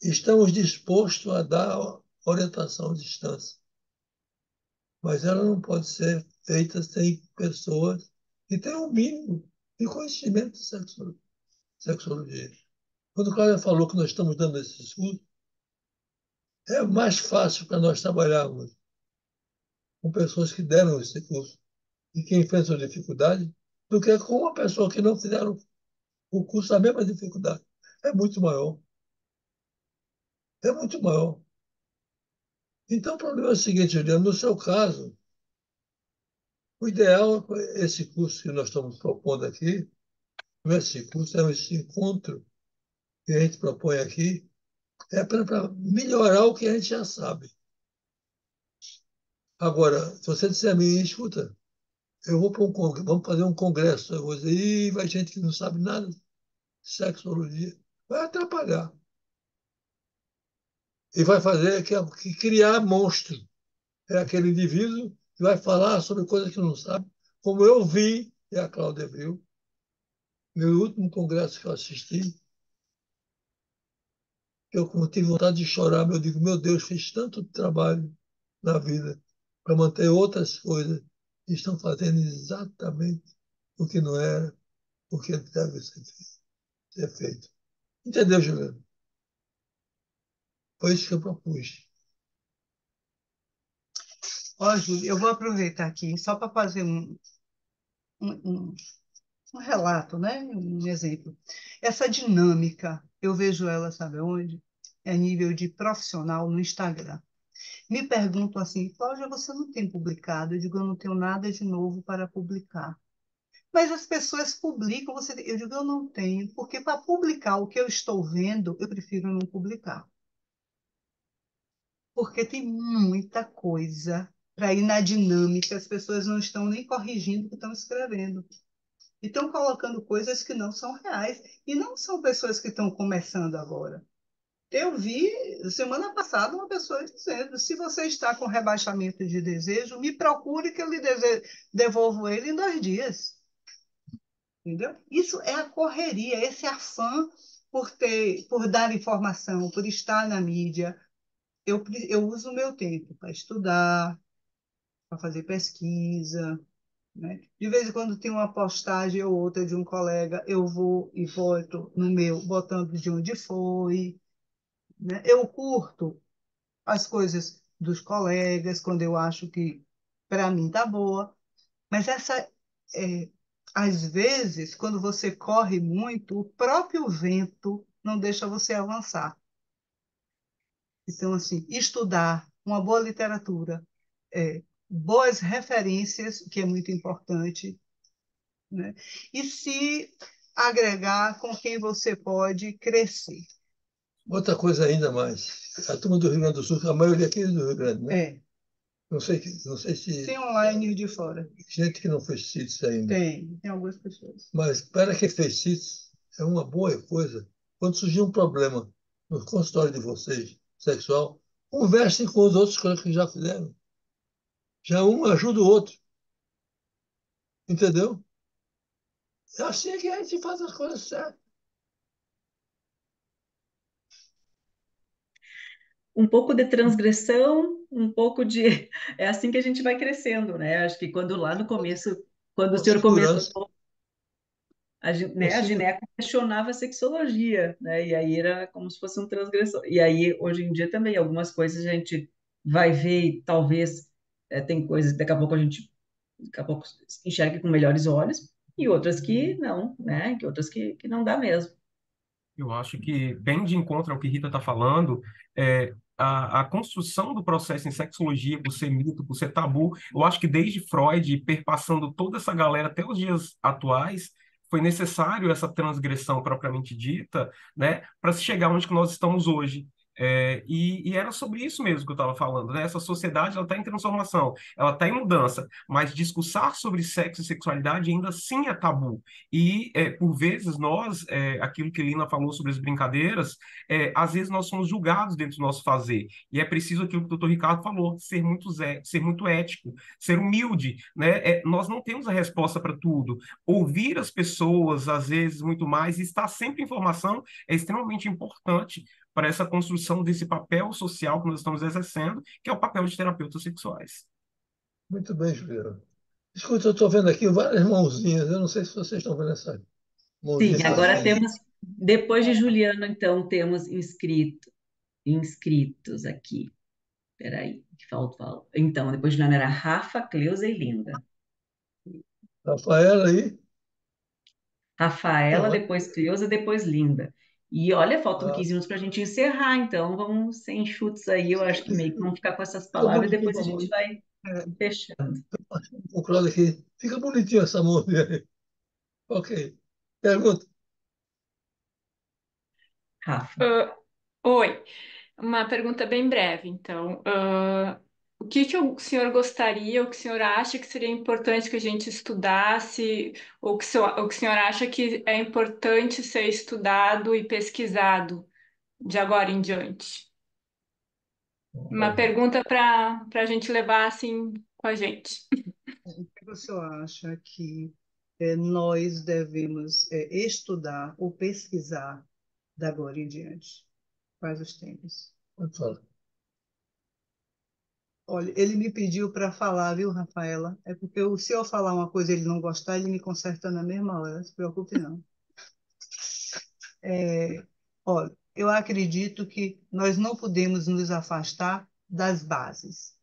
Estamos dispostos a dar orientação à distância, mas ela não pode ser feita sem pessoas que tenham o mínimo de conhecimento de sexologia. Quando o Cláudio falou que nós estamos dando esses cursos, é mais fácil para nós trabalharmos com pessoas que deram esse curso e que enfrentam dificuldade do que com uma pessoa que não fizeram o curso da mesma dificuldade. É muito maior. É muito maior. Então, o problema é o seguinte, Juliano, no seu caso, o ideal é esse curso que nós estamos propondo aqui, não é esse curso, é esse encontro que a gente propõe aqui, é para melhorar o que a gente já sabe. Agora, se você disser a mim, escuta, eu vou para vamos fazer um congresso, eu vou dizer, ih, vai gente que não sabe nada de sexologia, vai atrapalhar. E vai fazer que criar monstro. É aquele indivíduo que vai falar sobre coisas que não sabe, como eu vi, e a Cláudia viu, no último congresso que eu assisti, eu tive vontade de chorar, eu digo, meu Deus, fiz tanto trabalho na vida para manter outras coisas e estão fazendo exatamente o que não era, o que deve ser feito. Entendeu, Juliano? Foi isso que eu propus. Ó, Júlio, eu vou aproveitar aqui só para fazer um, um, um relato, né? Um exemplo. Essa dinâmica, eu vejo ela, sabe onde? É a nível de profissional no Instagram. Me perguntam assim, Cláudia, você não tem publicado? Eu digo, eu não tenho nada de novo para publicar. Mas as pessoas publicam, eu digo, eu não tenho, porque para publicar o que eu estou vendo, eu prefiro não publicar. Porque tem muita coisa para ir na dinâmica, as pessoas não estão nem corrigindo o que estão escrevendo. E estão colocando coisas que não são reais. E não são pessoas que estão começando agora. Eu vi semana passada uma pessoa dizendo: se você está com rebaixamento de desejo, me procure que eu lhe devolvo ele em 2 dias. Entendeu? Isso é a correria, esse afã por dar informação, por estar na mídia. Eu uso o meu tempo para estudar, para fazer pesquisa, né? De vez em quando tem uma postagem ou outra de um colega, eu vou e volto no meu, botando de onde foi, né? Eu curto as coisas dos colegas quando eu acho que para mim tá boa, mas é, às vezes, quando você corre muito, o próprio vento não deixa você avançar. Então, assim, estudar uma boa literatura, boas referências, que é muito importante, né? E se agregar com quem você pode crescer. Outra coisa ainda mais, a turma do Rio Grande do Sul, a maioria aqui é do Rio Grande, né? É. Não sei se... Tem online de fora. Gente que não fez CITES ainda. Tem algumas pessoas. Mas para quem fez CITES, é uma boa coisa. Quando surgir um problema no consultório de vocês, sexual, Conversem com os outros colegas que já fizeram. Já um ajuda o outro, entendeu? É assim que a gente faz as coisas certas. Um pouco de transgressão, um pouco de. É assim que a gente vai crescendo, né? Acho que quando lá no começo, quando o Com senhor segurança, começou, com A segurança. gineco questionava a sexologia, né? E aí era como se fosse um transgressor. E aí, hoje em dia também, algumas coisas a gente vai ver e talvez tem coisas que daqui a pouco a gente daqui a pouco enxergue com melhores olhos, e outras que não, né? Que outras que não dá mesmo. Eu acho que, bem de encontro ao que Rita está falando, a construção do processo em sexologia, por ser mito, por ser tabu, eu acho que desde Freud, perpassando toda essa galera até os dias atuais, foi necessário essa transgressão propriamente dita, né, para se chegar onde que nós estamos hoje. E era sobre isso mesmo que eu estava falando, né? Essa sociedade ela está em transformação, ela está em mudança, mas discursar sobre sexo e sexualidade ainda assim é tabu. E, por vezes, nós, aquilo que Lina falou sobre as brincadeiras, às vezes nós somos julgados dentro do nosso fazer. E é preciso aquilo que o doutor Ricardo falou, ser muito ético, ser humilde, né? Nós não temos a resposta para tudo. Ouvir as pessoas, às vezes, muito mais, e estar sempre em formação é extremamente importante para essa construção desse papel social que nós estamos exercendo, que é o papel de terapeutas sexuais. Muito bem, Juliana. Escuta, eu estou vendo aqui várias mãozinhas. Eu não sei se vocês estão vendo essa mãozinha Sim, que eu agora fiz. temos, depois de Juliano, então, temos inscritos aqui. Peraí, que falta. Então, depois de Juliana era Rafa, Cleusa e Linda. Rafaela aí. Rafaela, Não, depois Cleusa, depois Linda. E olha, faltam ah, 15 minutos para a gente encerrar, então vamos sem chutes aí. Eu acho que meio que vamos ficar com essas fica palavras e bonitinho depois com a a mão. gente vai É, fechando. O Claudio aqui. Fica bonitinho essa mãozinha aí. Ok. Pergunta. Rafa. Oi, uma pergunta bem breve, então. O que que o senhor gostaria, o que o senhor acha que seria importante que a gente estudasse, ou o que o senhor acha que é importante ser estudado e pesquisado de agora em diante? Uma pergunta para a gente levar assim com a gente. o que você acha que nós devemos estudar ou pesquisar da agora em diante? Quais os temas? Pode falar. Olha, ele me pediu para falar, viu, Rafaela? É porque se eu falar uma coisa e ele não gostar, ele me conserta na mesma hora, não se preocupe não. É, olha, eu acredito que nós não podemos nos afastar das bases,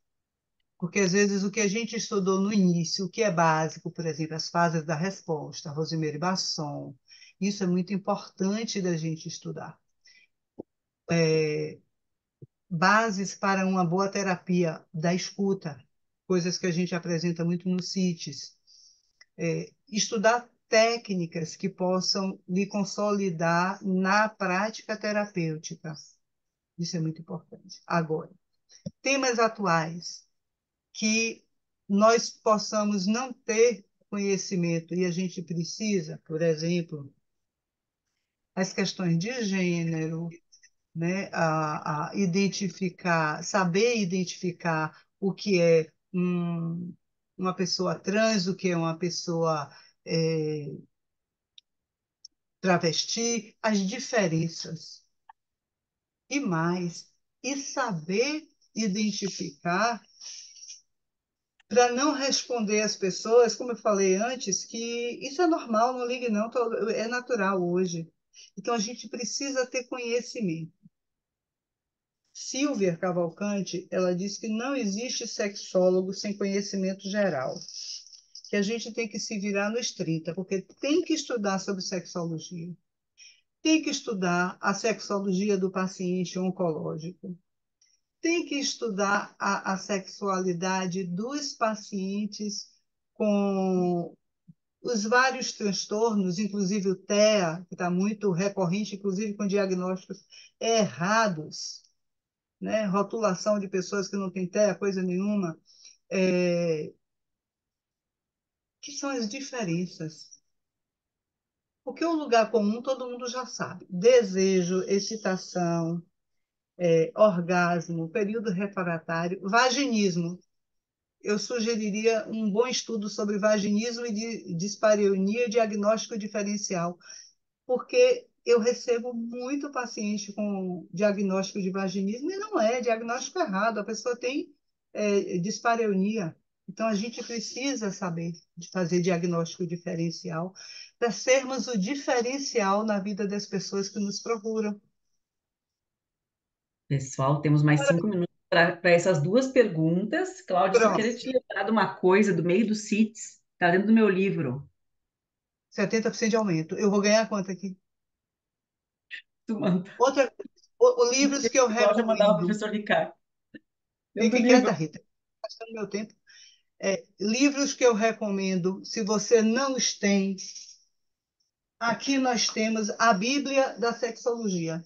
porque às vezes o que a gente estudou no início, o que é básico, por exemplo, as fases da resposta, Rosemary Basson, isso é muito importante da gente estudar. Bases para uma boa terapia da escuta, coisas que a gente apresenta muito nos CITES. Estudar técnicas que possam lhe consolidar na prática terapêutica. Isso é muito importante. Agora, temas atuais que nós possamos não ter conhecimento e a gente precisa, por exemplo, as questões de gênero, né, a identificar, saber identificar o que é uma pessoa trans, o que é uma pessoa travesti, as diferenças e mais, e saber identificar para não responder às pessoas, como eu falei antes, que isso é normal, não ligue não, é natural hoje. Então a gente precisa ter conhecimento. Silvia Cavalcante, ela diz que não existe sexólogo sem conhecimento geral, que a gente tem que se virar nos 30, porque tem que estudar sobre sexologia, tem que estudar a sexologia do paciente oncológico, tem que estudar a sexualidade dos pacientes com os vários transtornos, inclusive o TEA, que está muito recorrente, inclusive com diagnósticos errados, né? Rotulação de pessoas que não têm TEA, coisa nenhuma, que são as diferenças. Porque o lugar comum todo mundo já sabe. Desejo, excitação, orgasmo, período refratário, vaginismo. Eu sugeriria um bom estudo sobre vaginismo e dispareunia diagnóstico diferencial, porque eu recebo muito paciente com diagnóstico de vaginismo e não é diagnóstico errado, a pessoa tem dispareunia. Então, a gente precisa saber de fazer diagnóstico diferencial para sermos o diferencial na vida das pessoas que nos procuram. Pessoal, temos mais 5 minutos para essas duas perguntas. Cláudia, só Pronto, queria te lembrar de uma coisa do meio do CITES, está dentro do meu livro. 70% de aumento. Eu vou ganhar quanto aqui? Tu manda. Outra, livros que eu Cláudia mandava o recomendo. professor Ricardo. Dentro Fique do quieta, livro. Rita. Gastando meu tempo. Livros que eu recomendo, se você não os tem, aqui nós temos a Bíblia da Sexologia.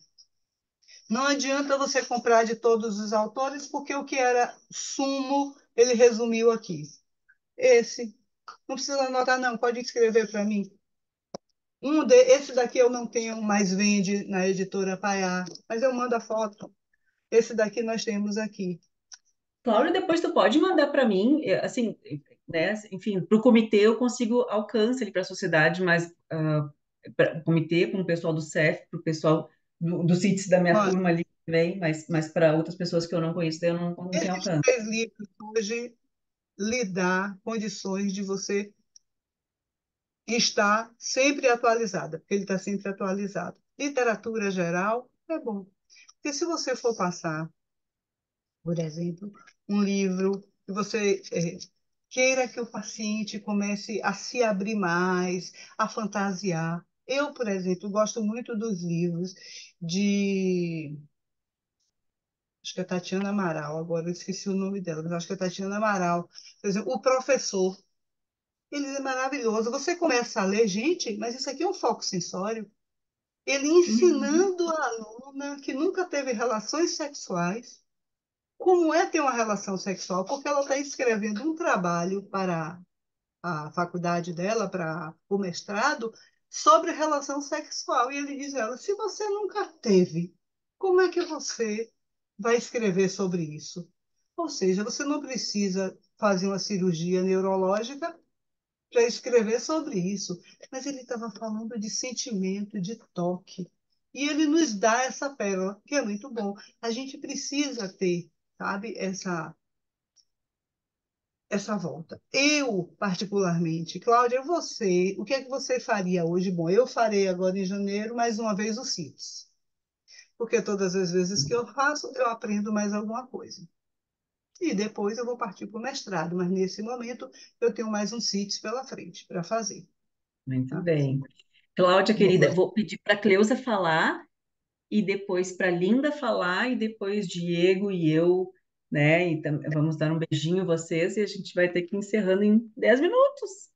Não adianta você comprar de todos os autores, porque o que era sumo, ele resumiu aqui. Esse, não precisa anotar, não, pode escrever para mim. Esse daqui eu não tenho, mais vende na editora Paiá, mas eu mando a foto. Esse daqui nós temos aqui. Cláudia, depois tu pode mandar para mim, assim, né? Enfim, para o comitê eu consigo alcance ali para a sociedade, mas para o comitê, com o pessoal do CEF, para o pessoal do CITES da minha Mano, turma ali também, mas para outras pessoas que eu não conheço, daí eu não tenho esses alcance. 3 livros hoje lhe dá condições de você estar sempre atualizada, porque ele está sempre atualizado. Literatura geral é bom. Porque se você for passar, por exemplo, um livro que você queira que o paciente comece a se abrir mais, a fantasiar. Eu, por exemplo, gosto muito dos livros de. Acho que é Tatiana Amaral, agora eu esqueci o nome dela, mas acho que é Tatiana Amaral. Por exemplo, O Professor. Ele é maravilhoso. Você começa a ler, gente, mas isso aqui é um foco sensório. Ele Uhum. ensinando a aluna que nunca teve relações sexuais, como é ter uma relação sexual, porque ela está escrevendo um trabalho para a faculdade dela, para o mestrado, sobre relação sexual. E ele diz a ela: se você nunca teve, como é que você vai escrever sobre isso? Ou seja, você não precisa fazer uma cirurgia neurológica para escrever sobre isso, mas ele estava falando de sentimento, de toque. E ele nos dá essa pérola, que é muito bom. A gente precisa ter, sabe, essa volta. Eu, particularmente, Cláudia, você, o que é que você faria hoje? Bom, eu farei agora em janeiro, mais uma vez, o CITES. Porque todas as vezes que eu faço, eu aprendo mais alguma coisa. E depois eu vou partir para o mestrado, mas nesse momento eu tenho mais um CITES pela frente para fazer. Muito Tá? bem. Cláudia, querida, Boa. vou pedir para a Cleusa falar e depois para a Linda falar e depois Diego e eu, né? E vamos dar um beijinho a vocês e a gente vai ter que ir encerrando em 10 minutos.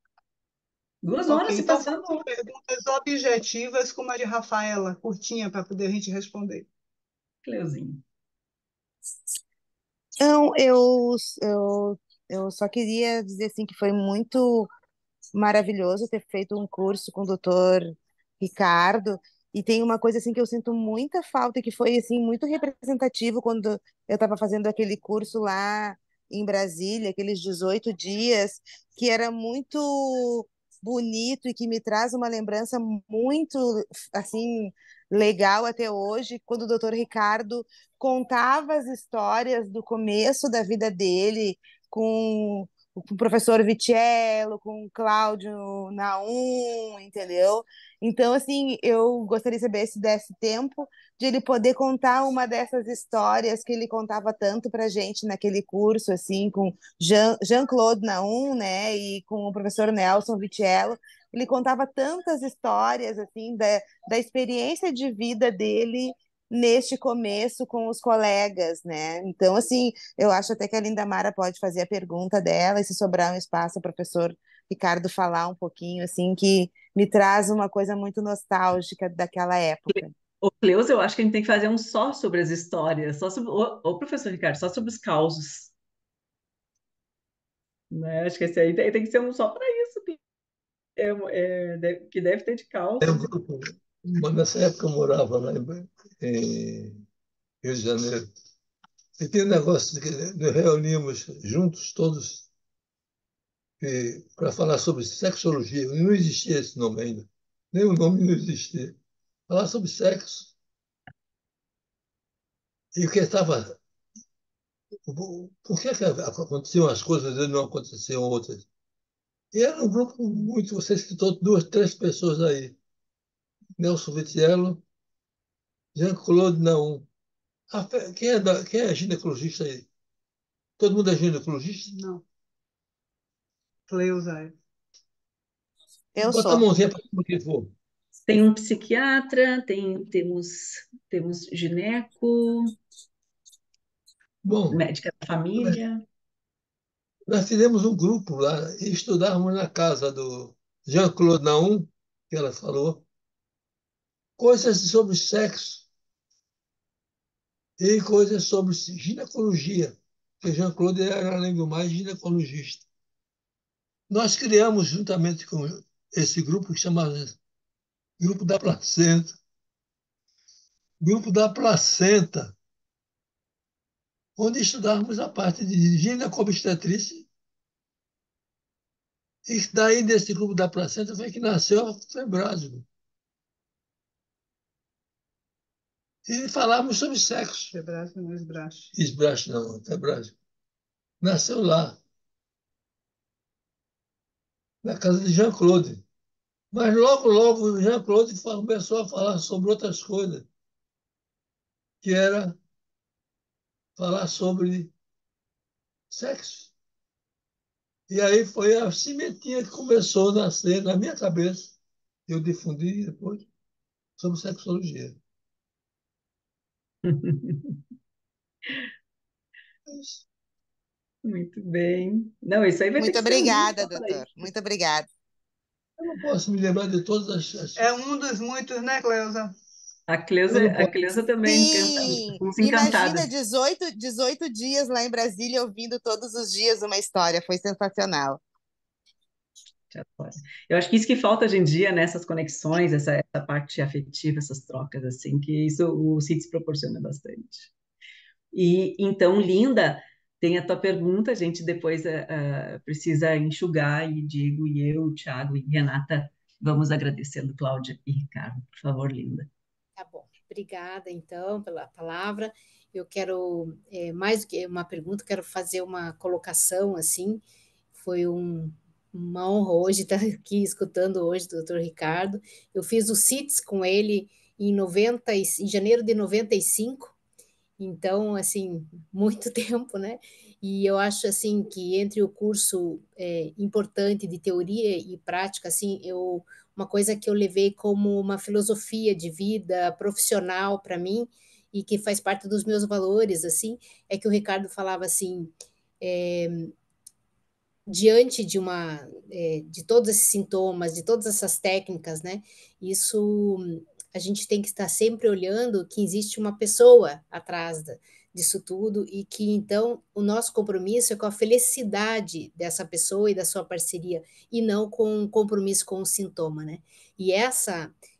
2 horas Ok, se então passando. façam perguntas objetivas, como a de Rafaela, curtinha, para poder a gente responder. Cleuzinha. Então, eu só queria dizer assim que foi muito maravilhoso ter feito um curso com o doutor Ricardo. E tem uma coisa assim que eu sinto muita falta e que foi assim muito representativo quando eu estava fazendo aquele curso lá em Brasília, aqueles 18 dias, que era muito bonito e que me traz uma lembrança muito assim legal até hoje, quando o doutor Ricardo contava as histórias do começo da vida dele com o professor Vitiello, com o Cláudio Naum, entendeu? Então, assim, eu gostaria de saber se desse tempo de ele poder contar uma dessas histórias que ele contava tanto para gente naquele curso, assim, com Jean-Claude Naum, né, e com o professor Nelson Vitiello. Ele contava tantas histórias, assim, da experiência de vida dele neste começo com os colegas, né? Então, assim, eu acho até que a Linda Mara pode fazer a pergunta dela e se sobrar um espaço, o professor Ricardo falar um pouquinho, assim, que me traz uma coisa muito nostálgica daquela época. Ô, Cleusa, eu acho que a gente tem que fazer um só sobre as histórias, só sobre, ô, professor Ricardo, só sobre os causos, né? Acho que esse aí tem que ser um só para isso, que deve ter de causa. Nessa época eu morava lá em Rio de Janeiro. E tem um negócio que nos reunimos juntos todos para falar sobre sexologia. Não existia esse nome ainda. Nem o nome não existia. Falar sobre sexo. E o que estava. Por que aconteciam as coisas e não aconteciam outras? E era um grupo muito. Você citou duas, três pessoas aí: Nelson Vitiello, Jean-Claude Naum. Quem é ginecologista aí? Todo mundo é ginecologista? Não, Cleusa. Eu Bota a sou. mãozinha para cima quem for. Tem um psiquiatra, temos gineco, Bom, médica da família. nós fizemos um grupo lá e estudávamos na casa do Jean-Claude Naum, que ela falou, coisas sobre sexo e coisas sobre ginecologia, porque Jean-Claude era, além do mais, ginecologista. Nós criamos, juntamente com esse grupo, que chamava Grupo da Placenta, Grupo da Placenta, onde estudávamos a parte de ginecobstetrícia. E daí, desse grupo da placenta, foi que nasceu a Febrásio. E falávamos sobre sexo. Febrásio não esbrache. Esbrache não, Febrásio. Nasceu lá, na casa de Jean-Claude. Mas logo, logo, o Jean-Claude começou a falar sobre outras coisas, que era falar sobre sexo. E aí foi a cimentinha que começou a nascer na minha cabeça. Eu difundi depois sobre sexologia. É isso. Muito bem. Não, isso aí vai ter Muito que ser um livro obrigada, só para doutor. isso. Muito obrigada. Eu não posso me lembrar de todas É um dos muitos, né, Cleusa? Eu não A posso. Cleusa também, Sim! fomos Imagina encantadas. 18 dias lá em Brasília ouvindo todos os dias uma história. Foi sensacional. de agora. Eu acho que isso que falta hoje em dia, né, essas conexões, essa parte afetiva, essas trocas, assim, que isso o CITES proporciona bastante. E então, Linda, tem a tua pergunta, a gente depois precisa enxugar, e Diego, e eu, Thiago e Renata, vamos agradecendo Cláudia e Ricardo. Por favor, Linda. Tá bom. Obrigada, então, pela palavra. Eu quero, mais do que uma pergunta, quero fazer uma colocação, assim. Foi uma honra hoje estar aqui escutando hoje o doutor Ricardo. Eu fiz o CITES com ele em janeiro de 95. Então, assim, muito tempo, né? E eu acho, assim, que entre o curso importante de teoria e prática, assim, uma coisa que eu levei como uma filosofia de vida profissional para mim e que faz parte dos meus valores, assim, é que o Ricardo falava assim, diante de todos esses sintomas, de todas essas técnicas, né? Isso a gente tem que estar sempre olhando que existe uma pessoa atrás disso tudo e que então o nosso compromisso é com a felicidade dessa pessoa e da sua parceria e não com um compromisso com o sintoma, né? E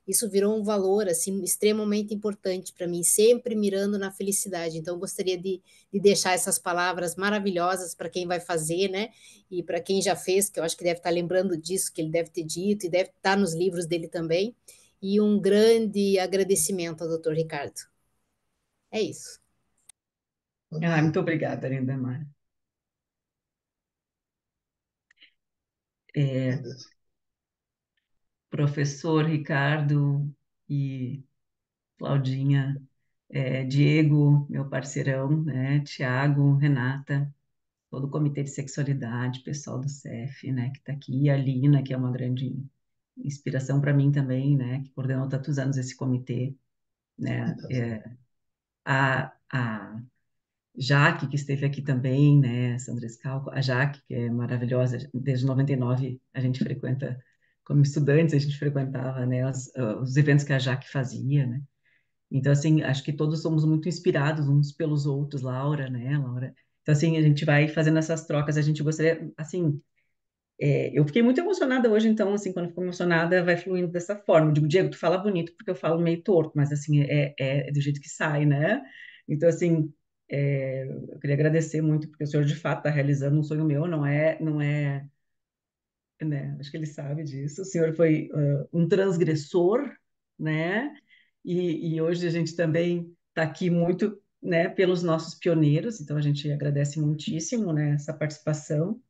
isso virou um valor assim extremamente importante para mim, sempre mirando na felicidade. Então, eu gostaria de deixar essas palavras maravilhosas para quem vai fazer, né? E para quem já fez, que eu acho que deve estar lembrando disso, que ele deve ter dito, e deve estar nos livros dele também. E um grande agradecimento ao doutor Ricardo. É isso. Muito obrigada, Linda Mar. Professor Ricardo e Claudinha, Diego, meu parceirão, né, Tiago, Renata, todo o Comitê de Sexualidade, pessoal do CEF, né, que está aqui, e a Lina, que é uma grande inspiração para mim também, né, que coordenou tantos anos esse comitê, né, a Jaque, que esteve aqui também, né, Sandra Scalco, a Jaque, que é maravilhosa, desde 99 a gente frequenta, como estudantes, a gente frequentava, né, os eventos que a Jaque fazia, né, então, assim, acho que todos somos muito inspirados uns pelos outros, Laura, né, Laura, então, assim, a gente vai fazendo essas trocas, a gente gostaria, assim, eu fiquei muito emocionada hoje, então, assim, quando fico emocionada, vai fluindo dessa forma. Eu digo, Diego, tu fala bonito, porque eu falo meio torto, mas, assim, é do jeito que sai, né? Então, assim, eu queria agradecer muito, porque o senhor de fato está realizando um sonho meu, não é, né? Acho que ele sabe disso. O senhor foi um transgressor, né? E hoje a gente também está aqui muito, né, pelos nossos pioneiros, então a gente agradece muitíssimo, né, essa participação.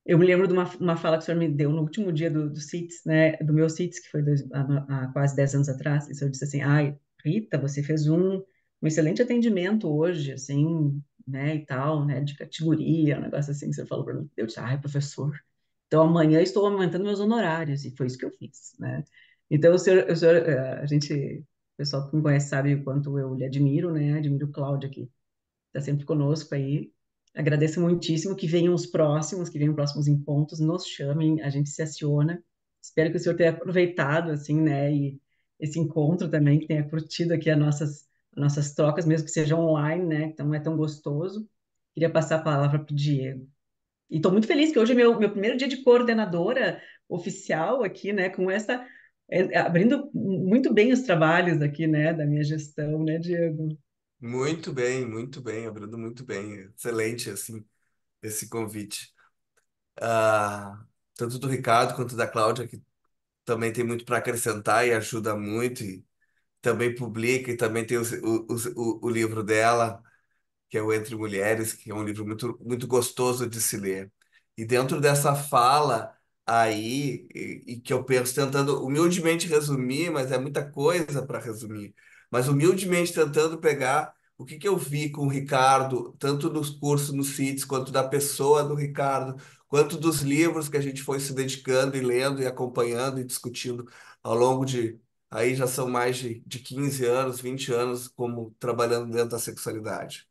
Eu me lembro de uma fala que o senhor me deu no último dia do CITES, né, do meu CITES, que foi há quase 10 anos atrás, e o senhor disse assim, ai, Rita, você fez um excelente atendimento hoje, assim, né, e tal, né, de categoria, um negócio assim que o senhor falou para mim. Eu disse, ai, professor, então amanhã estou aumentando meus honorários, e foi isso que eu fiz, né. Então, a gente, o pessoal que me conhece sabe o quanto eu lhe admiro, né, admiro o Cláudio aqui, está sempre conosco aí. Agradeço muitíssimo que venham os próximos, que venham próximos encontros, nos chamem, a gente se aciona. Espero que o senhor tenha aproveitado, assim, né, e esse encontro também, que tenha curtido aqui as nossas trocas, mesmo que seja online, né, então não é tão gostoso. Queria passar a palavra para o Diego. E estou muito feliz que hoje é meu primeiro dia de coordenadora oficial aqui, né, com abrindo muito bem os trabalhos aqui, né, da minha gestão, né, Diego? Muito bem, Abrindo muito bem. Excelente, assim, esse convite. Ah, tanto do Ricardo quanto da Cláudia, que também tem muito para acrescentar e ajuda muito, e também publica, e também tem o livro dela, que é o Entre Mulheres, que é um livro muito, muito gostoso de se ler. E dentro dessa fala aí, e que eu penso tentando humildemente resumir, mas é muita coisa para resumir, mas humildemente tentando pegar o que que eu vi com o Ricardo, tanto nos cursos, nos CITES, quanto da pessoa do Ricardo, quanto dos livros que a gente foi se dedicando e lendo e acompanhando e discutindo ao longo de, aí já são mais de 15 anos, 20 anos como trabalhando dentro da sexualidade.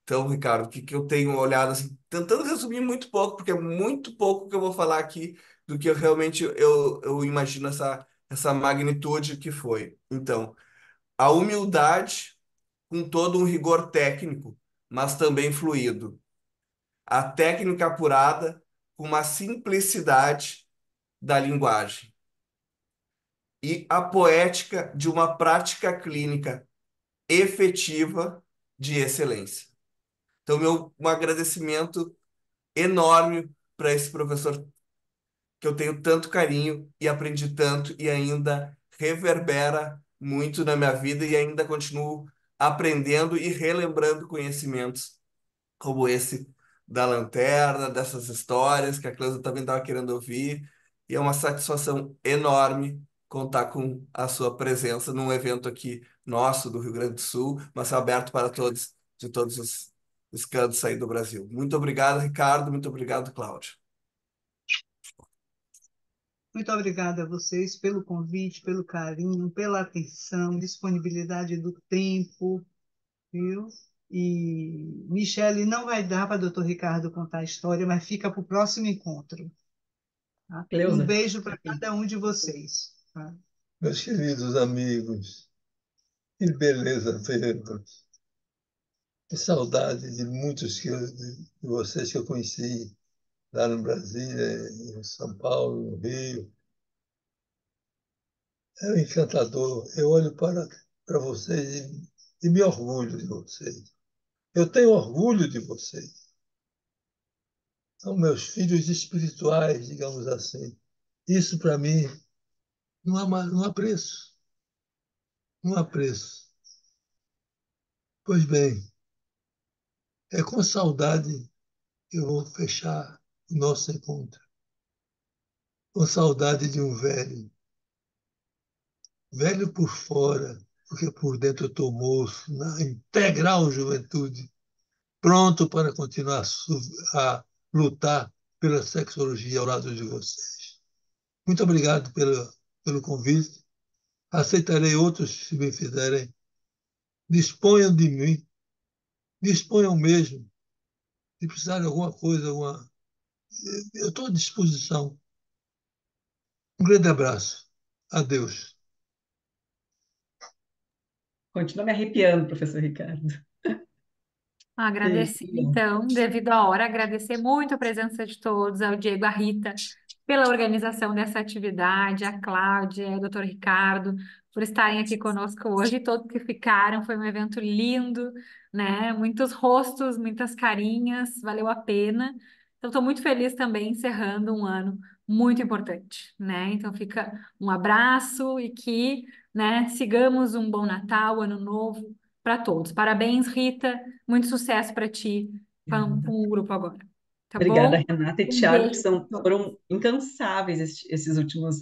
Então, Ricardo, o que que eu tenho olhado assim, tentando resumir muito pouco, porque é muito pouco que eu vou falar aqui do que eu realmente eu imagino essa magnitude que foi. Então, a humildade com todo um rigor técnico, mas também fluido. A técnica apurada com uma simplicidade da linguagem. E a poética de uma prática clínica efetiva de excelência. Então, um agradecimento enorme para esse professor que eu tenho tanto carinho e aprendi tanto e ainda reverbera muito na minha vida e ainda continuo aprendendo e relembrando conhecimentos como esse da lanterna, dessas histórias que a Cleusa também estava querendo ouvir. E é uma satisfação enorme contar com a sua presença num evento aqui nosso do Rio Grande do Sul, mas aberto para todos, de todos os cantos aí do Brasil. Muito obrigado, Ricardo. Muito obrigado, Cláudio. Muito obrigada a vocês pelo convite, pelo carinho, pela atenção, disponibilidade do tempo, viu? E Michele, não vai dar para o doutor Ricardo contar a história, mas fica para o próximo encontro. Tá? E um Cleusa. beijo para cada um de vocês. Tá? Meus queridos amigos, que beleza vê-los. Que saudade de muitos de vocês que eu conheci lá no Brasília, em São Paulo, no Rio. É encantador. Eu olho para vocês e me orgulho de vocês. Eu tenho orgulho de vocês. São meus filhos espirituais, digamos assim. Isso, para mim, não há preço. Não há preço. Pois bem, é com saudade que eu vou fechar o nosso encontro. Com saudade de um velho. Velho por fora, porque por dentro eu estou moço, na integral juventude, pronto para continuar a lutar pela sexologia ao lado de vocês. Muito obrigado pelo convite. Aceitarei outros se me fizerem. Disponham de mim, disponham mesmo. Se precisarem de alguma coisa, eu estou à disposição. Um grande abraço. Adeus. Continua me arrepiando, professor Ricardo. Agradecer, então, devido à hora, agradecer muito a presença de todos, ao Diego, à Rita, pela organização dessa atividade, a Cláudia, o doutor Ricardo, por estarem aqui conosco hoje, e todos que ficaram. Foi um evento lindo, né? Muitos rostos, muitas carinhas, valeu a pena. Então, estou muito feliz também encerrando um ano muito importante, né? Então, fica um abraço e que, né, sigamos um bom Natal, Ano Novo para todos. Parabéns, Rita, muito sucesso para ti com o grupo agora. Tá Obrigada, bom? Renata e Um Thiago, que beijo para todos. foram incansáveis esses últimos,